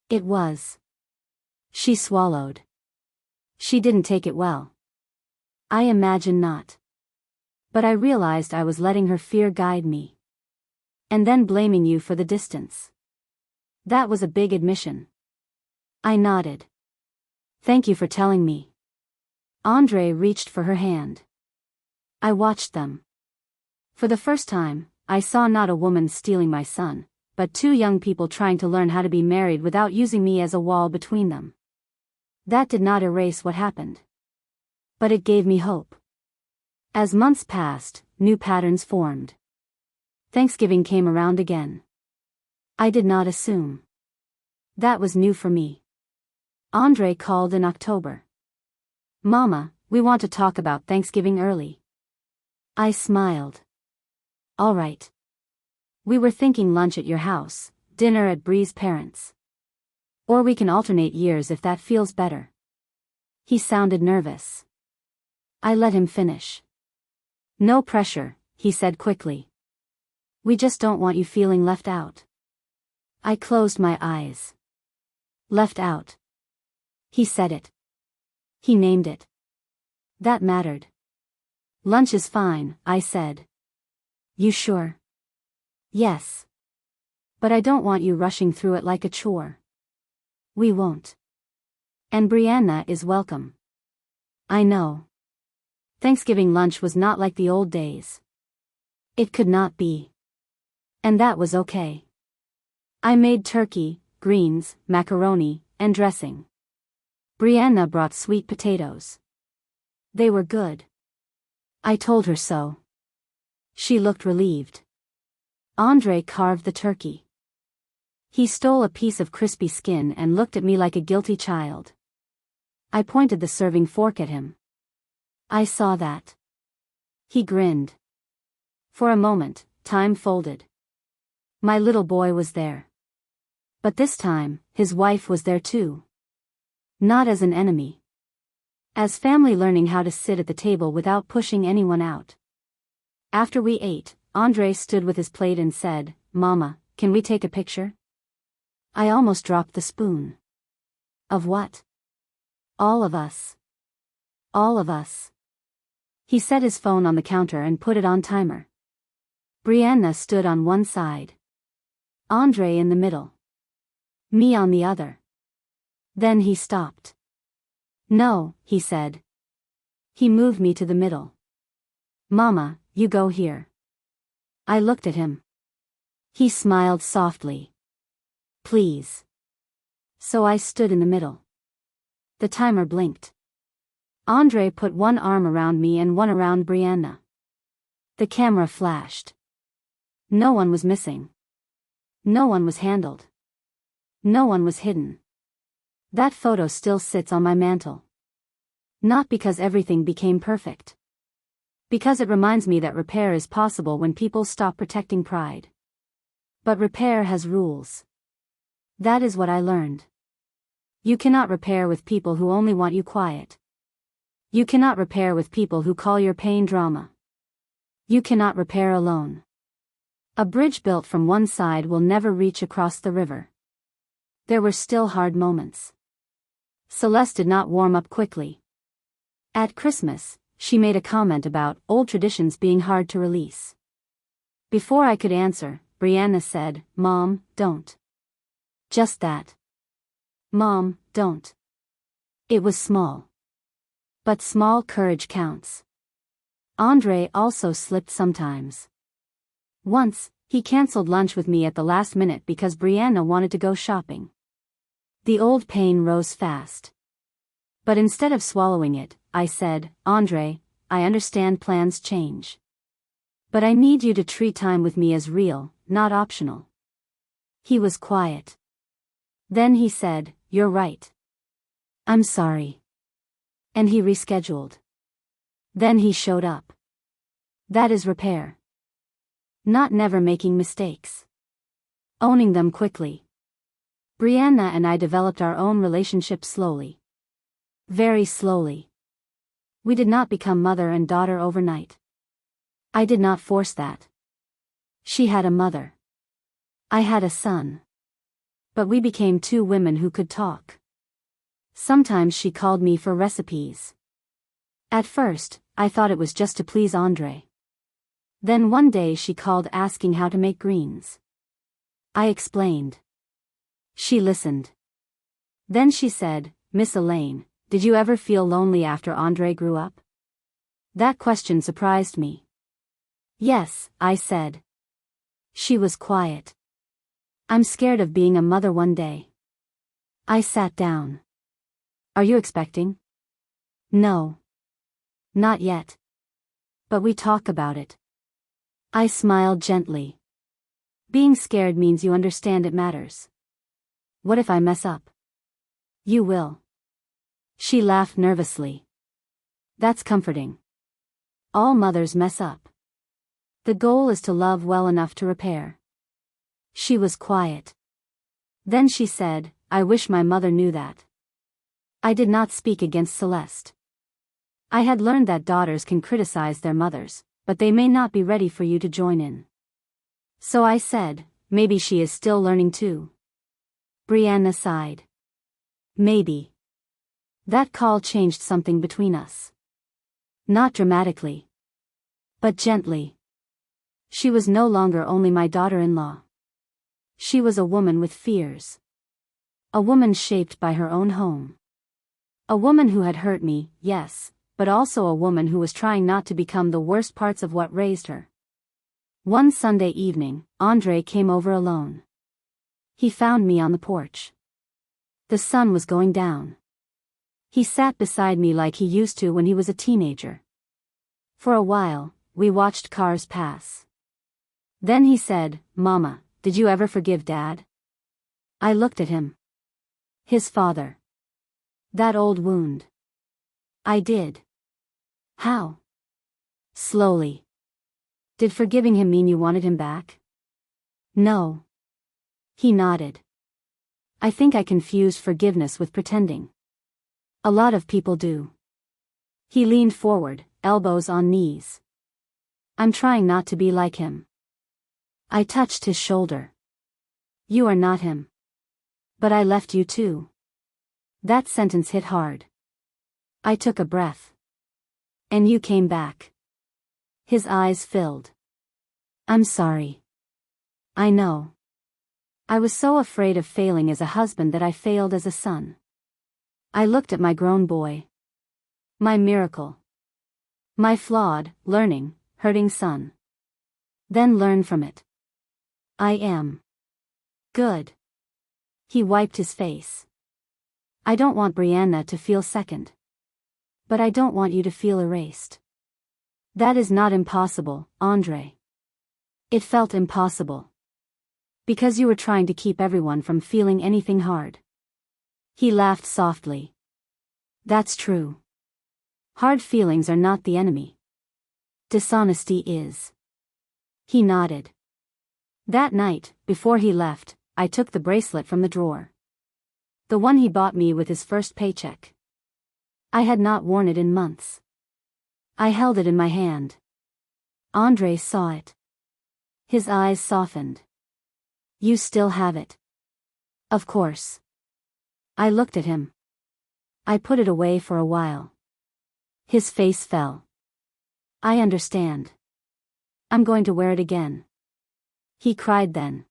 It was. She swallowed. She didn't take it well. I imagine not. But I realized I was letting her fear guide me. And then blaming you for the distance. That was a big admission. I nodded. Thank you for telling me. Andre reached for her hand. I watched them. For the first time, I saw not a woman stealing my son, but two young people trying to learn how to be married without using me as a wall between them. That did not erase what happened. But it gave me hope. As months passed, new patterns formed. Thanksgiving came around again. I did not assume. That was new for me. Andre called in October. Mama, we want to talk about Thanksgiving early. I smiled. All right. We were thinking lunch at your house, dinner at Bree's parents'. Or we can alternate years if that feels better. He sounded nervous. I let him finish. No pressure, he said quickly. We just don't want you feeling left out. I closed my eyes. Left out. He said it. He named it. That mattered. Lunch is fine, I said. You sure? Yes. But I don't want you rushing through it like a chore. We won't. And Brianna is welcome. I know. Thanksgiving lunch was not like the old days. It could not be. And that was okay. I made turkey, greens, macaroni, and dressing. Brianna brought sweet potatoes. They were good. I told her so. She looked relieved. Andre carved the turkey. He stole a piece of crispy skin and looked at me like a guilty child. I pointed the serving fork at him. I saw that. He grinned. For a moment, time folded. My little boy was there. But this time, his wife was there too. Not as an enemy. As family learning how to sit at the table without pushing anyone out. After we ate, Andre stood with his plate and said, Mama, can we take a picture? I almost dropped the spoon. Of what? All of us. All of us. He set his phone on the counter and put it on timer. Brianna stood on one side. Andre in the middle. Me on the other. Then he stopped. No, he said. He moved me to the middle. Mama, you go here. I looked at him. He smiled softly. Please. So I stood in the middle. The timer blinked. Andre put one arm around me and one around Brianna. The camera flashed. No one was missing. No one was handled. No one was hidden. That photo still sits on my mantle. Not because everything became perfect. Because it reminds me that repair is possible when people stop protecting pride. But repair has rules. That is what I learned. You cannot repair with people who only want you quiet. You cannot repair with people who call your pain drama. You cannot repair alone. A bridge built from one side will never reach across the river. There were still hard moments. Celeste did not warm up quickly. At Christmas, she made a comment about old traditions being hard to release. Before I could answer, Brianna said, Mom, don't. Just that. Mom, don't. It was small. But small courage counts. Andre also slipped sometimes. Once, he cancelled lunch with me at the last minute because Brianna wanted to go shopping. The old pain rose fast. But instead of swallowing it, I said, Andre, I understand plans change. But I need you to treat time with me as real, not optional. He was quiet. Then he said, You're right. I'm sorry. And he rescheduled. Then he showed up. That is repair. Not never making mistakes. Owning them quickly. Brianna and I developed our own relationship slowly. Very slowly. We did not become mother and daughter overnight. I did not force that. She had a mother. I had a son. But we became two women who could talk. Sometimes she called me for recipes. At first, I thought it was just to please Andre. Then one day she called asking how to make greens. I explained. She listened. Then she said, Miss Elaine, did you ever feel lonely after Andre grew up? That question surprised me. Yes, I said. She was quiet. I'm scared of being a mother one day. I sat down. Are you expecting? No. Not yet. But we talk about it. I smiled gently. Being scared means you understand it matters. What if I mess up? You will. She laughed nervously. That's comforting. All mothers mess up. The goal is to love well enough to repair. She was quiet. Then she said, I wish my mother knew that. I did not speak against Celeste. I had learned that daughters can criticize their mothers, but they may not be ready for you to join in. So I said, maybe she is still learning too. Brianna sighed. Maybe. That call changed something between us. Not dramatically. But gently. She was no longer only my daughter-in-law. She was a woman with fears. A woman shaped by her own home. A woman who had hurt me, yes, but also a woman who was trying not to become the worst parts of what raised her. One Sunday evening, Andre came over alone. He found me on the porch. The sun was going down. He sat beside me like he used to when he was a teenager. For a while, we watched cars pass. Then he said, Mama, did you ever forgive Dad? I looked at him. His father. That old wound. I did. How? Slowly. Did forgiving him mean you wanted him back? No. He nodded. I think I confused forgiveness with pretending. A lot of people do. He leaned forward, elbows on knees. I'm trying not to be like him. I touched his shoulder. You are not him. But I left you too. That sentence hit hard. I took a breath. And you came back. His eyes filled. I'm sorry. I know. I was so afraid of failing as a husband that I failed as a son. I looked at my grown boy. My miracle. My flawed, learning, hurting son. Then learn from it. I am good. He wiped his face. I don't want Brianna to feel second. But I don't want you to feel erased. That is not impossible, Andre. It felt impossible. Because you were trying to keep everyone from feeling anything hard. He laughed softly. That's true. Hard feelings are not the enemy. Dishonesty is. He nodded. That night, before he left, I took the bracelet from the drawer. The one he bought me with his first paycheck. I had not worn it in months. I held it in my hand. Andre saw it. His eyes softened. You still have it. Of course. I looked at him. I put it away for a while. His face fell. I understand. I'm going to wear it again. He cried then.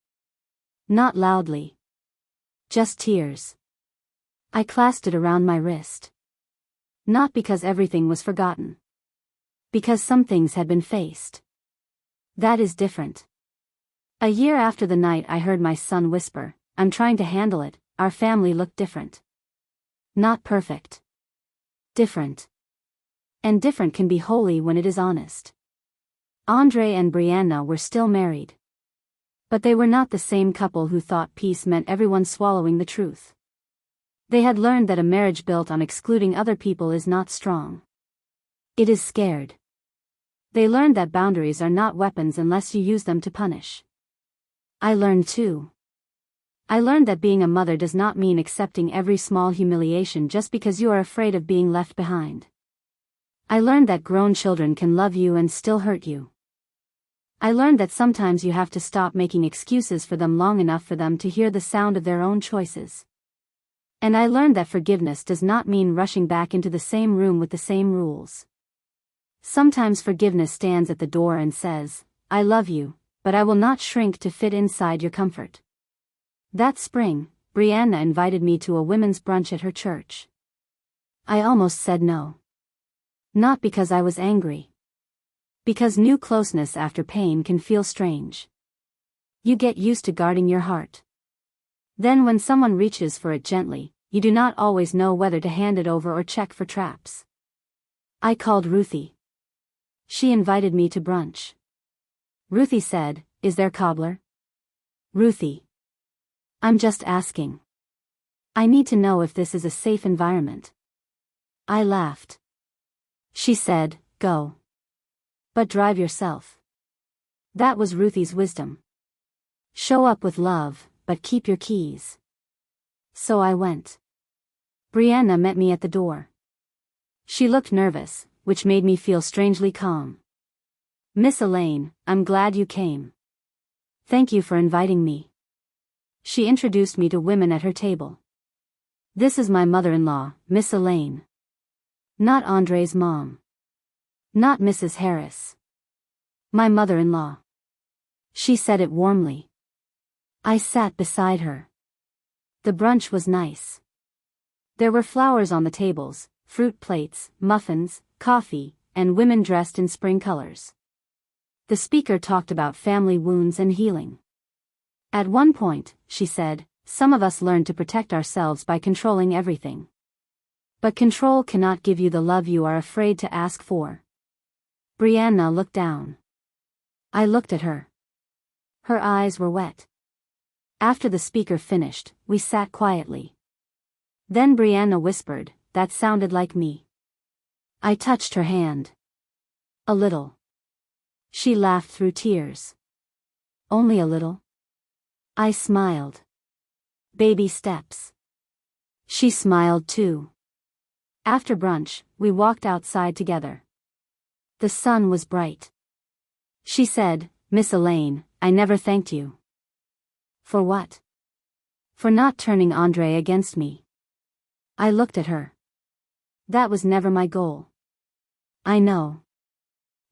Not loudly. Just tears. I clasped it around my wrist. Not because everything was forgotten. Because some things had been faced. That is different. A year after the night I heard my son whisper, "I'm trying to handle it." Our family looked different. Not perfect. Different. And different can be holy when it is honest. Andre and Brianna were still married. But they were not the same couple who thought peace meant everyone swallowing the truth. They had learned that a marriage built on excluding other people is not strong. It is scared. They learned that boundaries are not weapons unless you use them to punish. I learned too. I learned that being a mother does not mean accepting every small humiliation just because you are afraid of being left behind. I learned that grown children can love you and still hurt you. I learned that sometimes you have to stop making excuses for them long enough for them to hear the sound of their own choices. And I learned that forgiveness does not mean rushing back into the same room with the same rules. Sometimes forgiveness stands at the door and says, "I love you, but I will not shrink to fit inside your comfort." That spring, Brianna invited me to a women's brunch at her church. I almost said no. Not because I was angry. Because new closeness after pain can feel strange. You get used to guarding your heart. Then when someone reaches for it gently, you do not always know whether to hand it over or check for traps. I called Ruthie. She invited me to brunch. Ruthie said, "Is there cobbler?" Ruthie. I'm just asking. I need to know if this is a safe environment. I laughed. She said, "Go. But drive yourself." That was Ruthie's wisdom. Show up with love, but keep your keys. So I went. Brianna met me at the door. She looked nervous, which made me feel strangely calm. "Miss Elaine, I'm glad you came. Thank you for inviting me." She introduced me to women at her table. "This is my mother-in-law, Miss Elaine. Not Andre's mom. Not Mrs. Harris. My mother-in-law." She said it warmly. I sat beside her. The brunch was nice. There were flowers on the tables, fruit plates, muffins, coffee, and women dressed in spring colors. The speaker talked about family wounds and healing. At one point, she said, "Some of us learn to protect ourselves by controlling everything. But control cannot give you the love you are afraid to ask for." Brianna looked down. I looked at her. Her eyes were wet. After the speaker finished, we sat quietly. Then Brianna whispered, "That sounded like me." I touched her hand. "A little." She laughed through tears. "Only a little?" I smiled. "Baby steps." She smiled too. After brunch, we walked outside together. The sun was bright. She said, "Miss Elaine, I never thanked you." For what? For not turning Andre against me. I looked at her. That was never my goal. I know.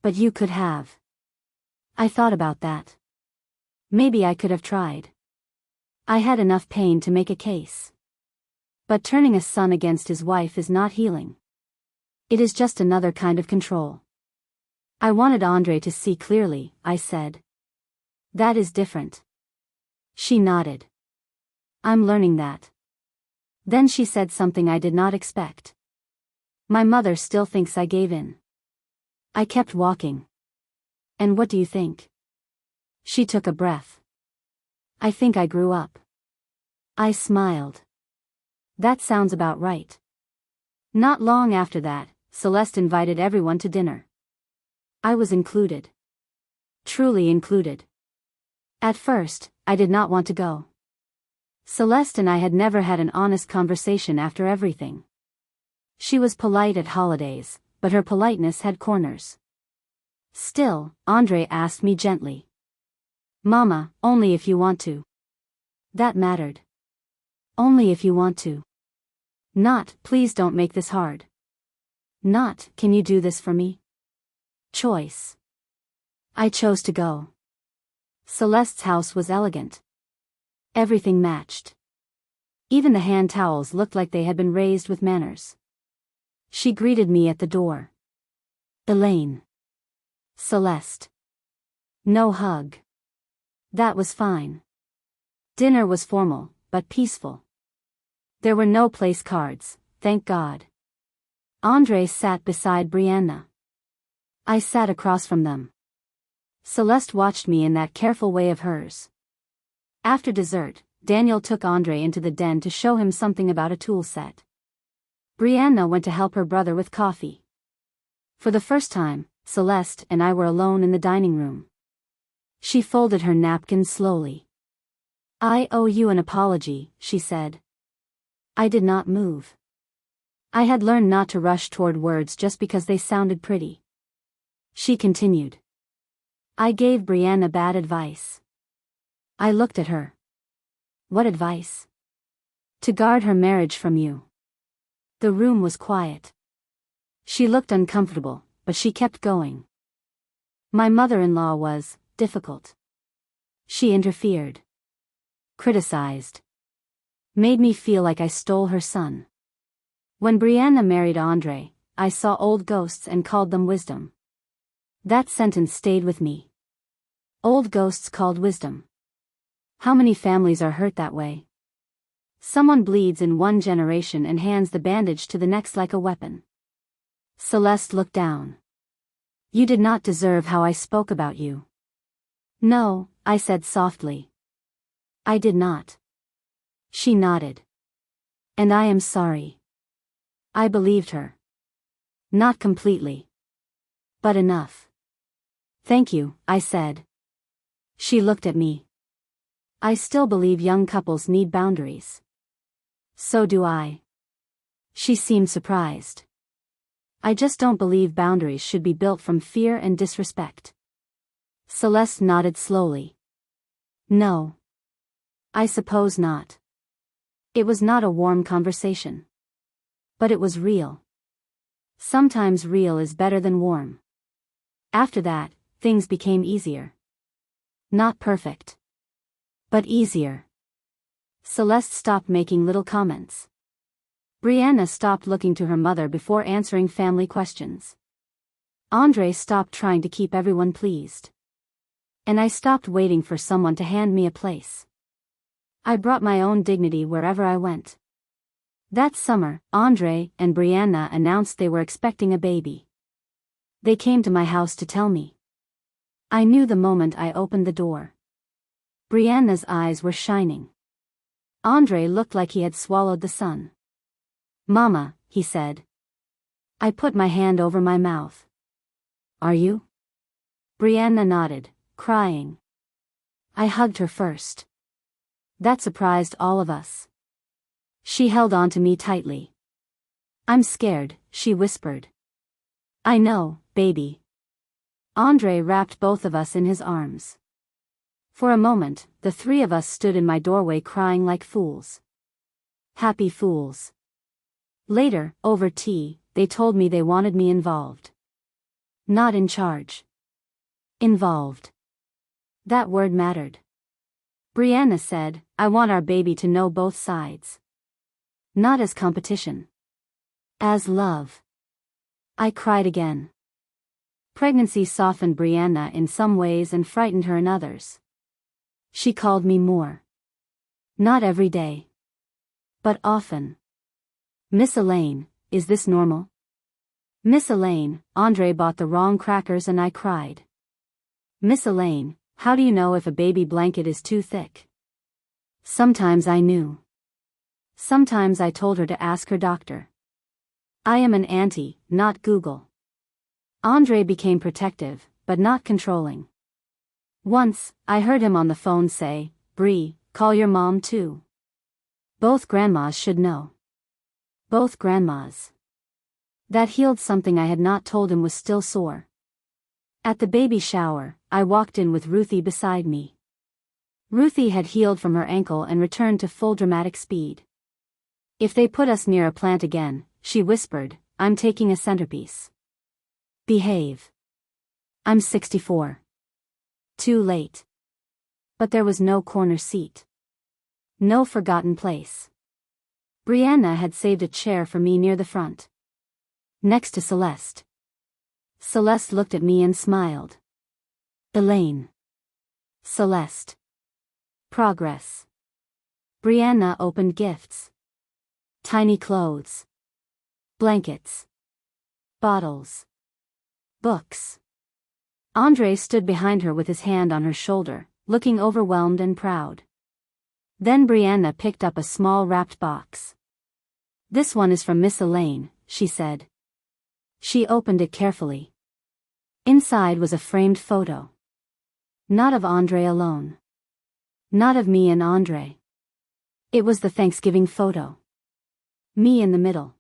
But you could have. I thought about that. Maybe I could have tried. I had enough pain to make a case. But turning a son against his wife is not healing. It is just another kind of control. I wanted Andre to see clearly, I said. That is different. She nodded. I'm learning that. Then she said something I did not expect. My mother still thinks I gave in. I kept walking. And what do you think? She took a breath. I think I grew up. I smiled. That sounds about right. Not long after that, Celeste invited everyone to dinner. I was included. Truly included. At first, I did not want to go. Celeste and I had never had an honest conversation after everything. She was polite at holidays, but her politeness had corners. Still, Andre asked me gently. Mama, only if you want to. That mattered. Only if you want to. Not, please don't make this hard. Not, can you do this for me? Choice. I chose to go. Celeste's house was elegant. Everything matched. Even the hand towels looked like they had been raised with manners. She greeted me at the door. Elaine. Celeste. No hug. That was fine. Dinner was formal, but peaceful. There were no place cards, thank God. Andre sat beside Brianna. I sat across from them. Celeste watched me in that careful way of hers. After dessert, Daniel took Andre into the den to show him something about a tool set. Brianna went to help her brother with coffee. For the first time, Celeste and I were alone in the dining room. She folded her napkin slowly. "I owe you an apology," she said. I did not move. I had learned not to rush toward words just because they sounded pretty. She continued. "I gave Brianna bad advice." I looked at her. "What advice?" "To guard her marriage from you." The room was quiet. She looked uncomfortable, but she kept going. "My mother-in-law was difficult. She interfered. Criticized. Made me feel like I stole her son. When Brianna married Andre, I saw old ghosts and called them wisdom." That sentence stayed with me. Old ghosts called wisdom. How many families are hurt that way? Someone bleeds in one generation and hands the bandage to the next like a weapon. Celeste looked down. "You did not deserve how I spoke about you." "No," I said softly. "I did not." She nodded. "And I am sorry." I believed her. Not completely. But enough. "Thank you," I said. She looked at me. "I still believe young couples need boundaries." "So do I." She seemed surprised. "I just don't believe boundaries should be built from fear and disrespect." Celeste nodded slowly. "No. I suppose not." It was not a warm conversation. But it was real. Sometimes real is better than warm. After that, things became easier. Not perfect. But easier. Celeste stopped making little comments. Brianna stopped looking to her mother before answering family questions. Andre stopped trying to keep everyone pleased. And I stopped waiting for someone to hand me a place. I brought my own dignity wherever I went. That summer, Andre and Brianna announced they were expecting a baby. They came to my house to tell me. I knew the moment I opened the door. Brianna's eyes were shining. Andre looked like he had swallowed the sun. "Mama," he said. I put my hand over my mouth. "Are you?" Brianna nodded, crying. I hugged her first. That surprised all of us. She held on to me tightly. "I'm scared," she whispered. "I know, baby." Andre wrapped both of us in his arms. For a moment, the three of us stood in my doorway crying like fools. Happy fools. Later, over tea, they told me they wanted me involved. Not in charge. Involved. That word mattered. Brianna said, "I want our baby to know both sides. Not as competition. As love." I cried again. Pregnancy softened Brianna in some ways and frightened her in others. She called me more. Not every day. But often. "Miss Elaine, is this normal?" "Miss Elaine," Andre bought the wrong crackers and I cried. "Miss Elaine, how do you know if a baby blanket is too thick?" Sometimes I knew. Sometimes I told her to ask her doctor. I am an auntie, not Google. Andre became protective, but not controlling. Once, I heard him on the phone say, "Bree, call your mom too. Both grandmas should know." Both grandmas. That healed something I had not told him was still sore. At the baby shower, I walked in with Ruthie beside me. Ruthie had healed from her ankle and returned to full dramatic speed. "If they put us near a plant again," she whispered, "I'm taking a centerpiece." Behave. I'm 64. Too late. But there was no corner seat. No forgotten place. Brianna had saved a chair for me near the front. Next to Celeste. Celeste looked at me and smiled. Elaine. Celeste. Progress. Brianna opened gifts. Tiny clothes. Blankets. Bottles. Books. Andre stood behind her with his hand on her shoulder, looking overwhelmed and proud. Then Brianna picked up a small wrapped box. "This one is from Miss Elaine," she said. She opened it carefully. Inside was a framed photo. Not of Andre alone. Not of me and Andre. It was the Thanksgiving photo. Me in the middle.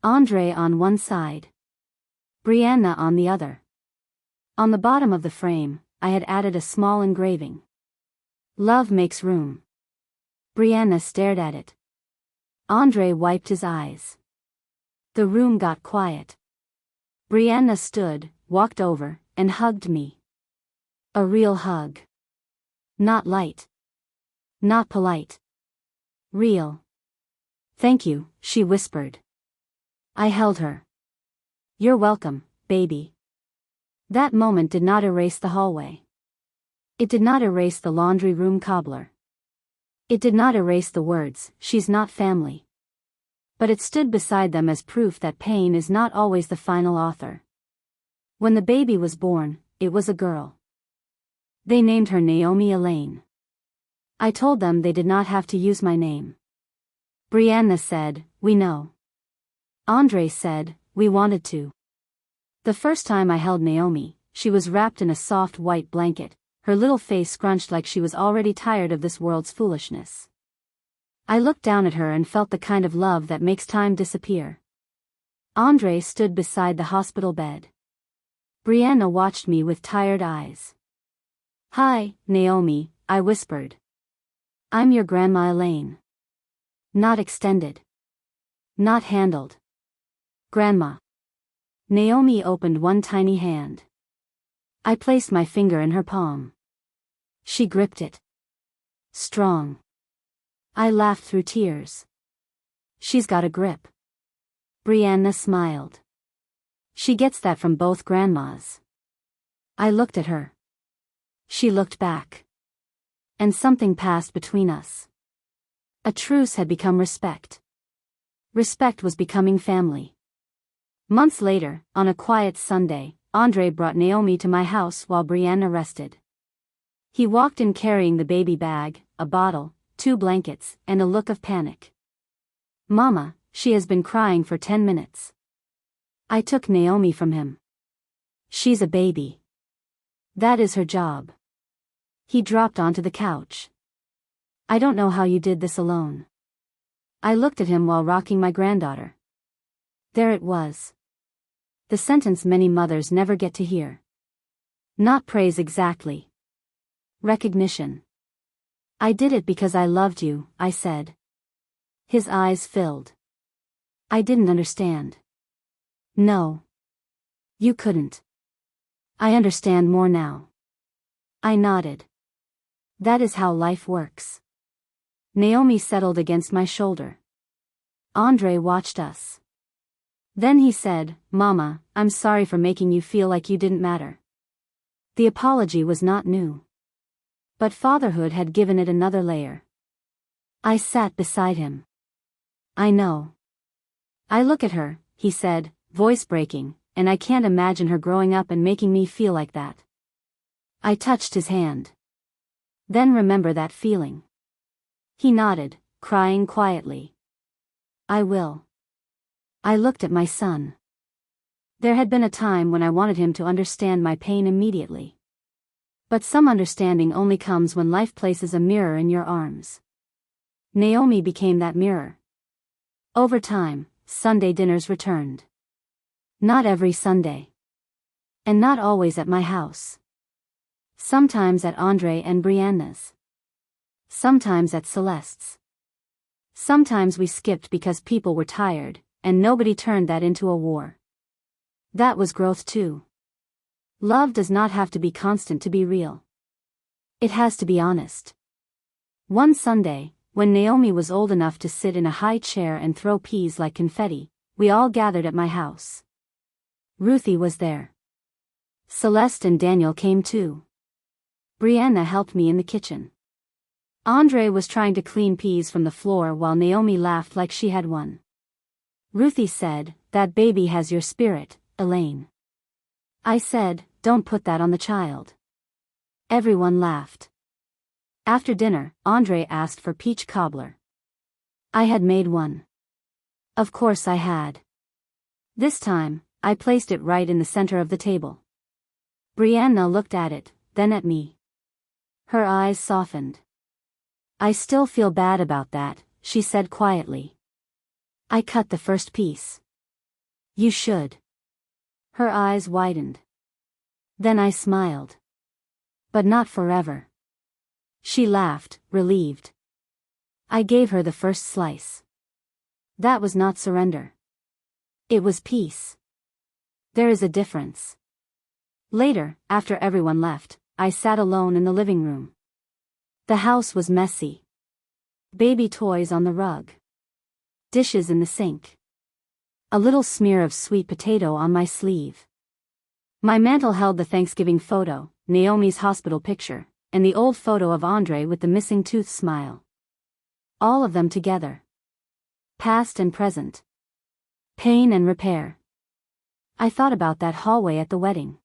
Andre on one side. Brianna on the other. On the bottom of the frame, I had added a small engraving. "Love makes room." Brianna stared at it. Andre wiped his eyes. The room got quiet. Brianna stood, walked over, and hugged me. A real hug. Not light. Not polite. Real. "Thank you," she whispered. I held her. "You're welcome, baby." That moment did not erase the hallway. It did not erase the laundry room cobbler. It did not erase the words, "She's not family." But it stood beside them as proof that pain is not always the final author. When the baby was born, it was a girl. They named her Naomi Elaine. I told them they did not have to use my name. Brianna said, "We know." Andre said, "We wanted to." The first time I held Naomi, she was wrapped in a soft white blanket, her little face scrunched like she was already tired of this world's foolishness. I looked down at her and felt the kind of love that makes time disappear. Andre stood beside the hospital bed. Brianna watched me with tired eyes. "Hi, Naomi," I whispered. "I'm your Grandma Elaine." Not extended. Not handled. Grandma. Naomi opened one tiny hand. I placed my finger in her palm. She gripped it. Strong. I laughed through tears. "She's got a grip." Brianna smiled. "She gets that from both grandmas." I looked at her. She looked back. And something passed between us. A truce had become respect. Respect was becoming family. Months later, on a quiet Sunday, Andre brought Naomi to my house while Brianna rested. He walked in carrying the baby bag, a bottle, 2 blankets, and a look of panic. "Mama, she has been crying for 10 minutes. I took Naomi from him. She's a baby. That is her job." He dropped onto the couch. "I don't know how you did this alone." I looked at him while rocking my granddaughter. There it was. The sentence many mothers never get to hear. Not praise exactly. Recognition. "I did it because I loved you," I said. His eyes filled. I didn't understand. "No. You couldn't." "I understand more now." I nodded. "That is how life works." Naomi settled against my shoulder. Andre watched us. Then he said, "Mama, I'm sorry for making you feel like you didn't matter." The apology was not new. But fatherhood had given it another layer. I sat beside him. "I know. I look at her," he said, voice breaking, "and I can't imagine her growing up and making me feel like that." I touched his hand. "Then remember that feeling." He nodded, crying quietly. "I will." I looked at my son. There had been a time when I wanted him to understand my pain immediately. But some understanding only comes when life places a mirror in your arms. Naomi became that mirror. Over time, Sunday dinners returned. Not every Sunday. And not always at my house. Sometimes at Andre and Brianna's. Sometimes at Celeste's. Sometimes we skipped because people were tired, and nobody turned that into a war. That was growth too. Love does not have to be constant to be real. It has to be honest. One Sunday, when Naomi was old enough to sit in a high chair and throw peas like confetti, we all gathered at my house. Ruthie was there. Celeste and Daniel came too. Brianna helped me in the kitchen. Andre was trying to clean peas from the floor while Naomi laughed like she had won. Ruthie said, "That baby has your spirit, Elaine." I said, "Don't put that on the child." Everyone laughed. After dinner, Andre asked for peach cobbler. I had made one. Of course I had. This time, I placed it right in the center of the table. Brianna looked at it, then at me. Her eyes softened. "I still feel bad about that," she said quietly. I cut the first piece. "You should." Her eyes widened. Then I smiled. "But not forever." She laughed, relieved. I gave her the first slice. That was not surrender. It was peace. There is a difference. Later, after everyone left, I sat alone in the living room. The house was messy. Baby toys on the rug. Dishes in the sink. A little smear of sweet potato on my sleeve. My mantle held the Thanksgiving photo, Naomi's hospital picture, and the old photo of Andre with the missing tooth smile. All of them together. Past and present. Pain and repair. I thought about that hallway at the wedding.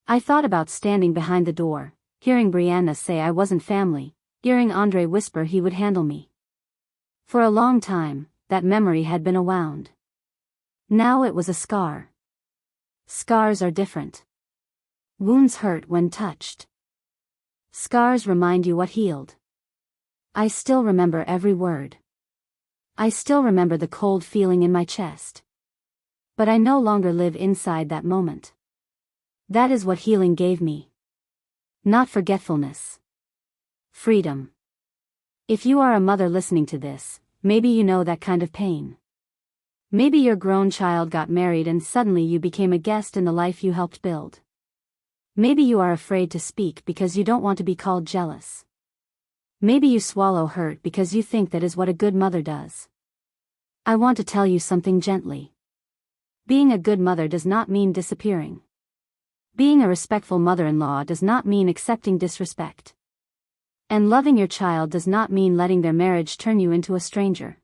I thought about standing behind the door, hearing Brianna say I wasn't family, hearing Andre whisper he would handle me. For a long time, that memory had been a wound. Now it was a scar. Scars are different. Wounds hurt when touched. Scars remind you what healed. I still remember every word. I still remember the cold feeling in my chest. But I no longer live inside that moment. That is what healing gave me. Not forgetfulness. Freedom. If you are a mother listening to this, maybe you know that kind of pain. Maybe your grown child got married and suddenly you became a guest in the life you helped build. Maybe you are afraid to speak because you don't want to be called jealous. Maybe you swallow hurt because you think that is what a good mother does. I want to tell you something gently. Being a good mother does not mean disappearing. Being a respectful mother-in-law does not mean accepting disrespect. And loving your child does not mean letting their marriage turn you into a stranger.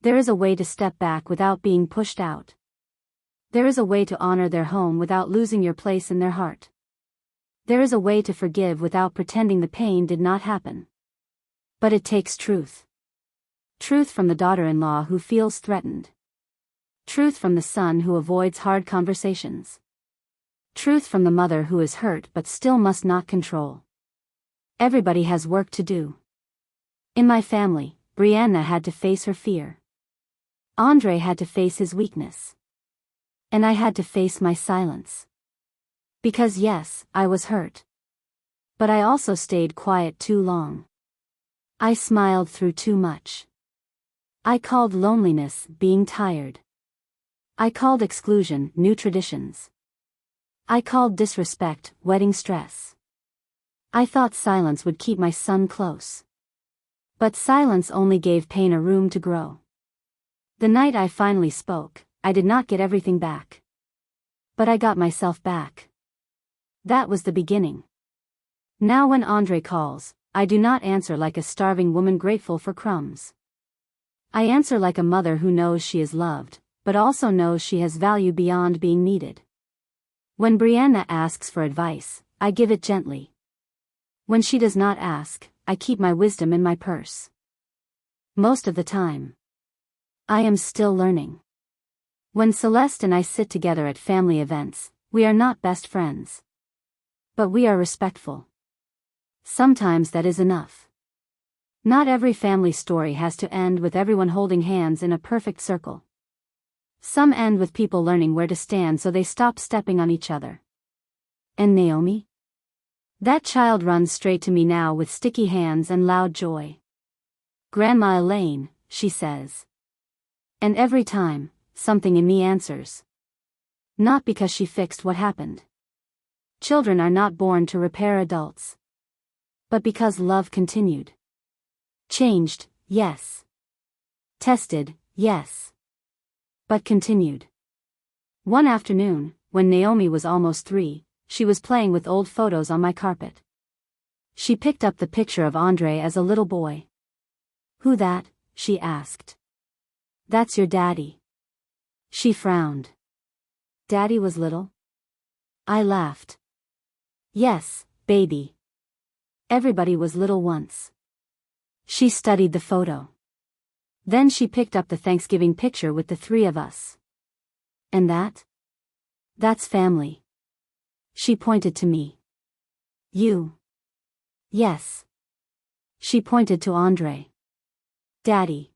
There is a way to step back without being pushed out. There is a way to honor their home without losing your place in their heart. There is a way to forgive without pretending the pain did not happen. But it takes truth. Truth from the daughter-in-law who feels threatened. Truth from the son who avoids hard conversations. Truth from the mother who is hurt but still must not control. Everybody has work to do. In my family, Brianna had to face her fear. Andre had to face his weakness. And I had to face my silence. Because yes, I was hurt. But I also stayed quiet too long. I smiled through too much. I called loneliness being tired. I called exclusion new traditions. I called disrespect wedding stress. I thought silence would keep my son close. But silence only gave pain a room to grow. The night I finally spoke, I did not get everything back. But I got myself back. That was the beginning. Now when Andre calls, I do not answer like a starving woman grateful for crumbs. I answer like a mother who knows she is loved, but also knows she has value beyond being needed. When Brianna asks for advice, I give it gently. When she does not ask, I keep my wisdom in my purse. Most of the time. I am still learning. When Celeste and I sit together at family events, we are not best friends. But we are respectful. Sometimes that is enough. Not every family story has to end with everyone holding hands in a perfect circle. Some end with people learning where to stand so they stop stepping on each other. And Naomi? That child runs straight to me now with sticky hands and loud joy. "Grandma Elaine," she says. And every time, something in me answers. Not because she fixed what happened. Children are not born to repair adults. But because love continued. Changed, yes. Tested, yes. But continued. One afternoon, when Naomi was almost 3, she was playing with old photos on my carpet. She picked up the picture of Andre as a little boy. "Who that?" she asked. "That's your daddy." She frowned. "Daddy was little?" I laughed. "Yes, baby. Everybody was little once." She studied the photo. Then she picked up the Thanksgiving picture with the 3 of us. "And that? That's family." She pointed to me. "You?" "Yes." She pointed to Andre. "Daddy?"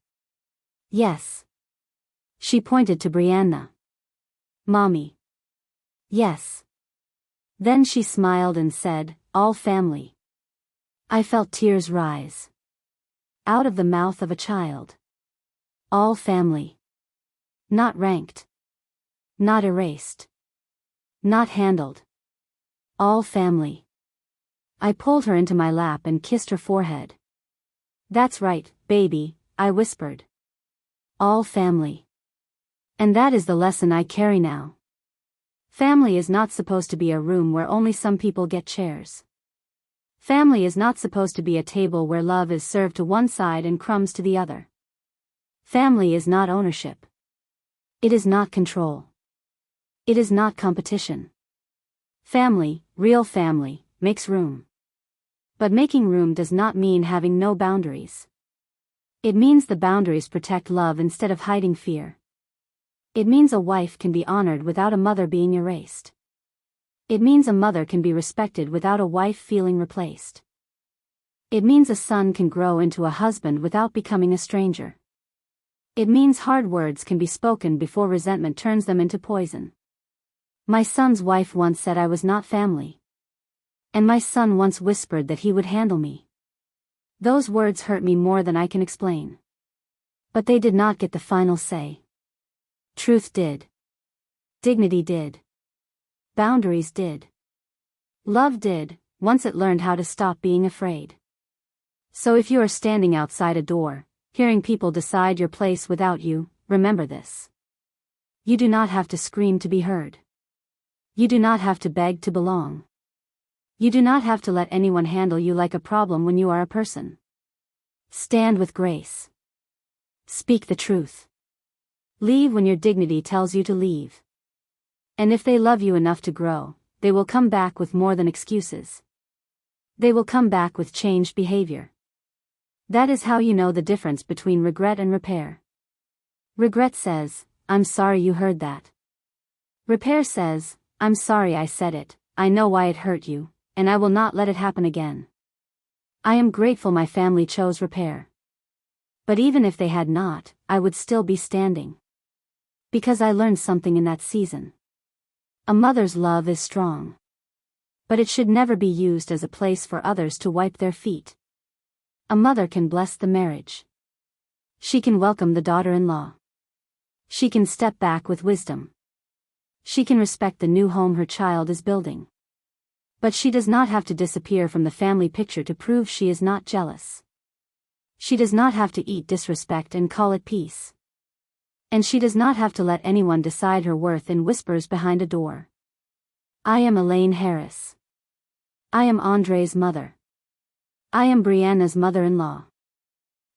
"Yes." She pointed to Brianna. "Mommy?" "Yes." Then she smiled and said, "All family." I felt tears rise out of the mouth of a child. All family. Not ranked. Not erased. Not handled. All family. I pulled her into my lap and kissed her forehead. "That's right, baby," I whispered. All family. And that is the lesson I carry now. Family is not supposed to be a room where only some people get chairs. Family is not supposed to be a table where love is served to one side and crumbs to the other. Family is not ownership. It is not control. It is not competition. Family, real family, makes room. But making room does not mean having no boundaries. It means the boundaries protect love instead of hiding fear. It means a wife can be honored without a mother being erased. It means a mother can be respected without a wife feeling replaced. It means a son can grow into a husband without becoming a stranger. It means hard words can be spoken before resentment turns them into poison. My son's wife once said I was not family. And my son once whispered that he would handle me. Those words hurt me more than I can explain. But they did not get the final say. Truth did. Dignity did. Boundaries did. Love did, once it learned how to stop being afraid. So if you are standing outside a door, hearing people decide your place without you, remember this. You do not have to scream to be heard. You do not have to beg to belong. You do not have to let anyone handle you like a problem when you are a person. Stand with grace. Speak the truth. Leave when your dignity tells you to leave. And if they love you enough to grow, they will come back with more than excuses. They will come back with changed behavior. That is how you know the difference between regret and repair. Regret says, "I'm sorry you heard that." Repair says, "I'm sorry I said it, I know why it hurt you, and I will not let it happen again." I am grateful my family chose repair. But even if they had not, I would still be standing. Because I learned something in that season. A mother's love is strong. But it should never be used as a place for others to wipe their feet. A mother can bless the marriage. She can welcome the daughter-in-law. She can step back with wisdom. She can respect the new home her child is building. But she does not have to disappear from the family picture to prove she is not jealous. She does not have to eat disrespect and call it peace. And she does not have to let anyone decide her worth in whispers behind a door. I am Elaine Harris. I am Andre's mother. I am Brianna's mother-in-law.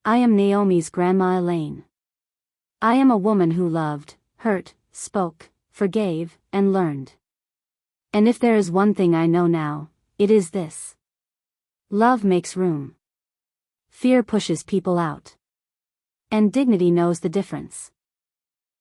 I am Naomi's grandma Elaine. I am a woman who loved, hurt, spoke, forgave, and learned. And if there is one thing I know now, it is this. Love makes room. Fear pushes people out. And dignity knows the difference.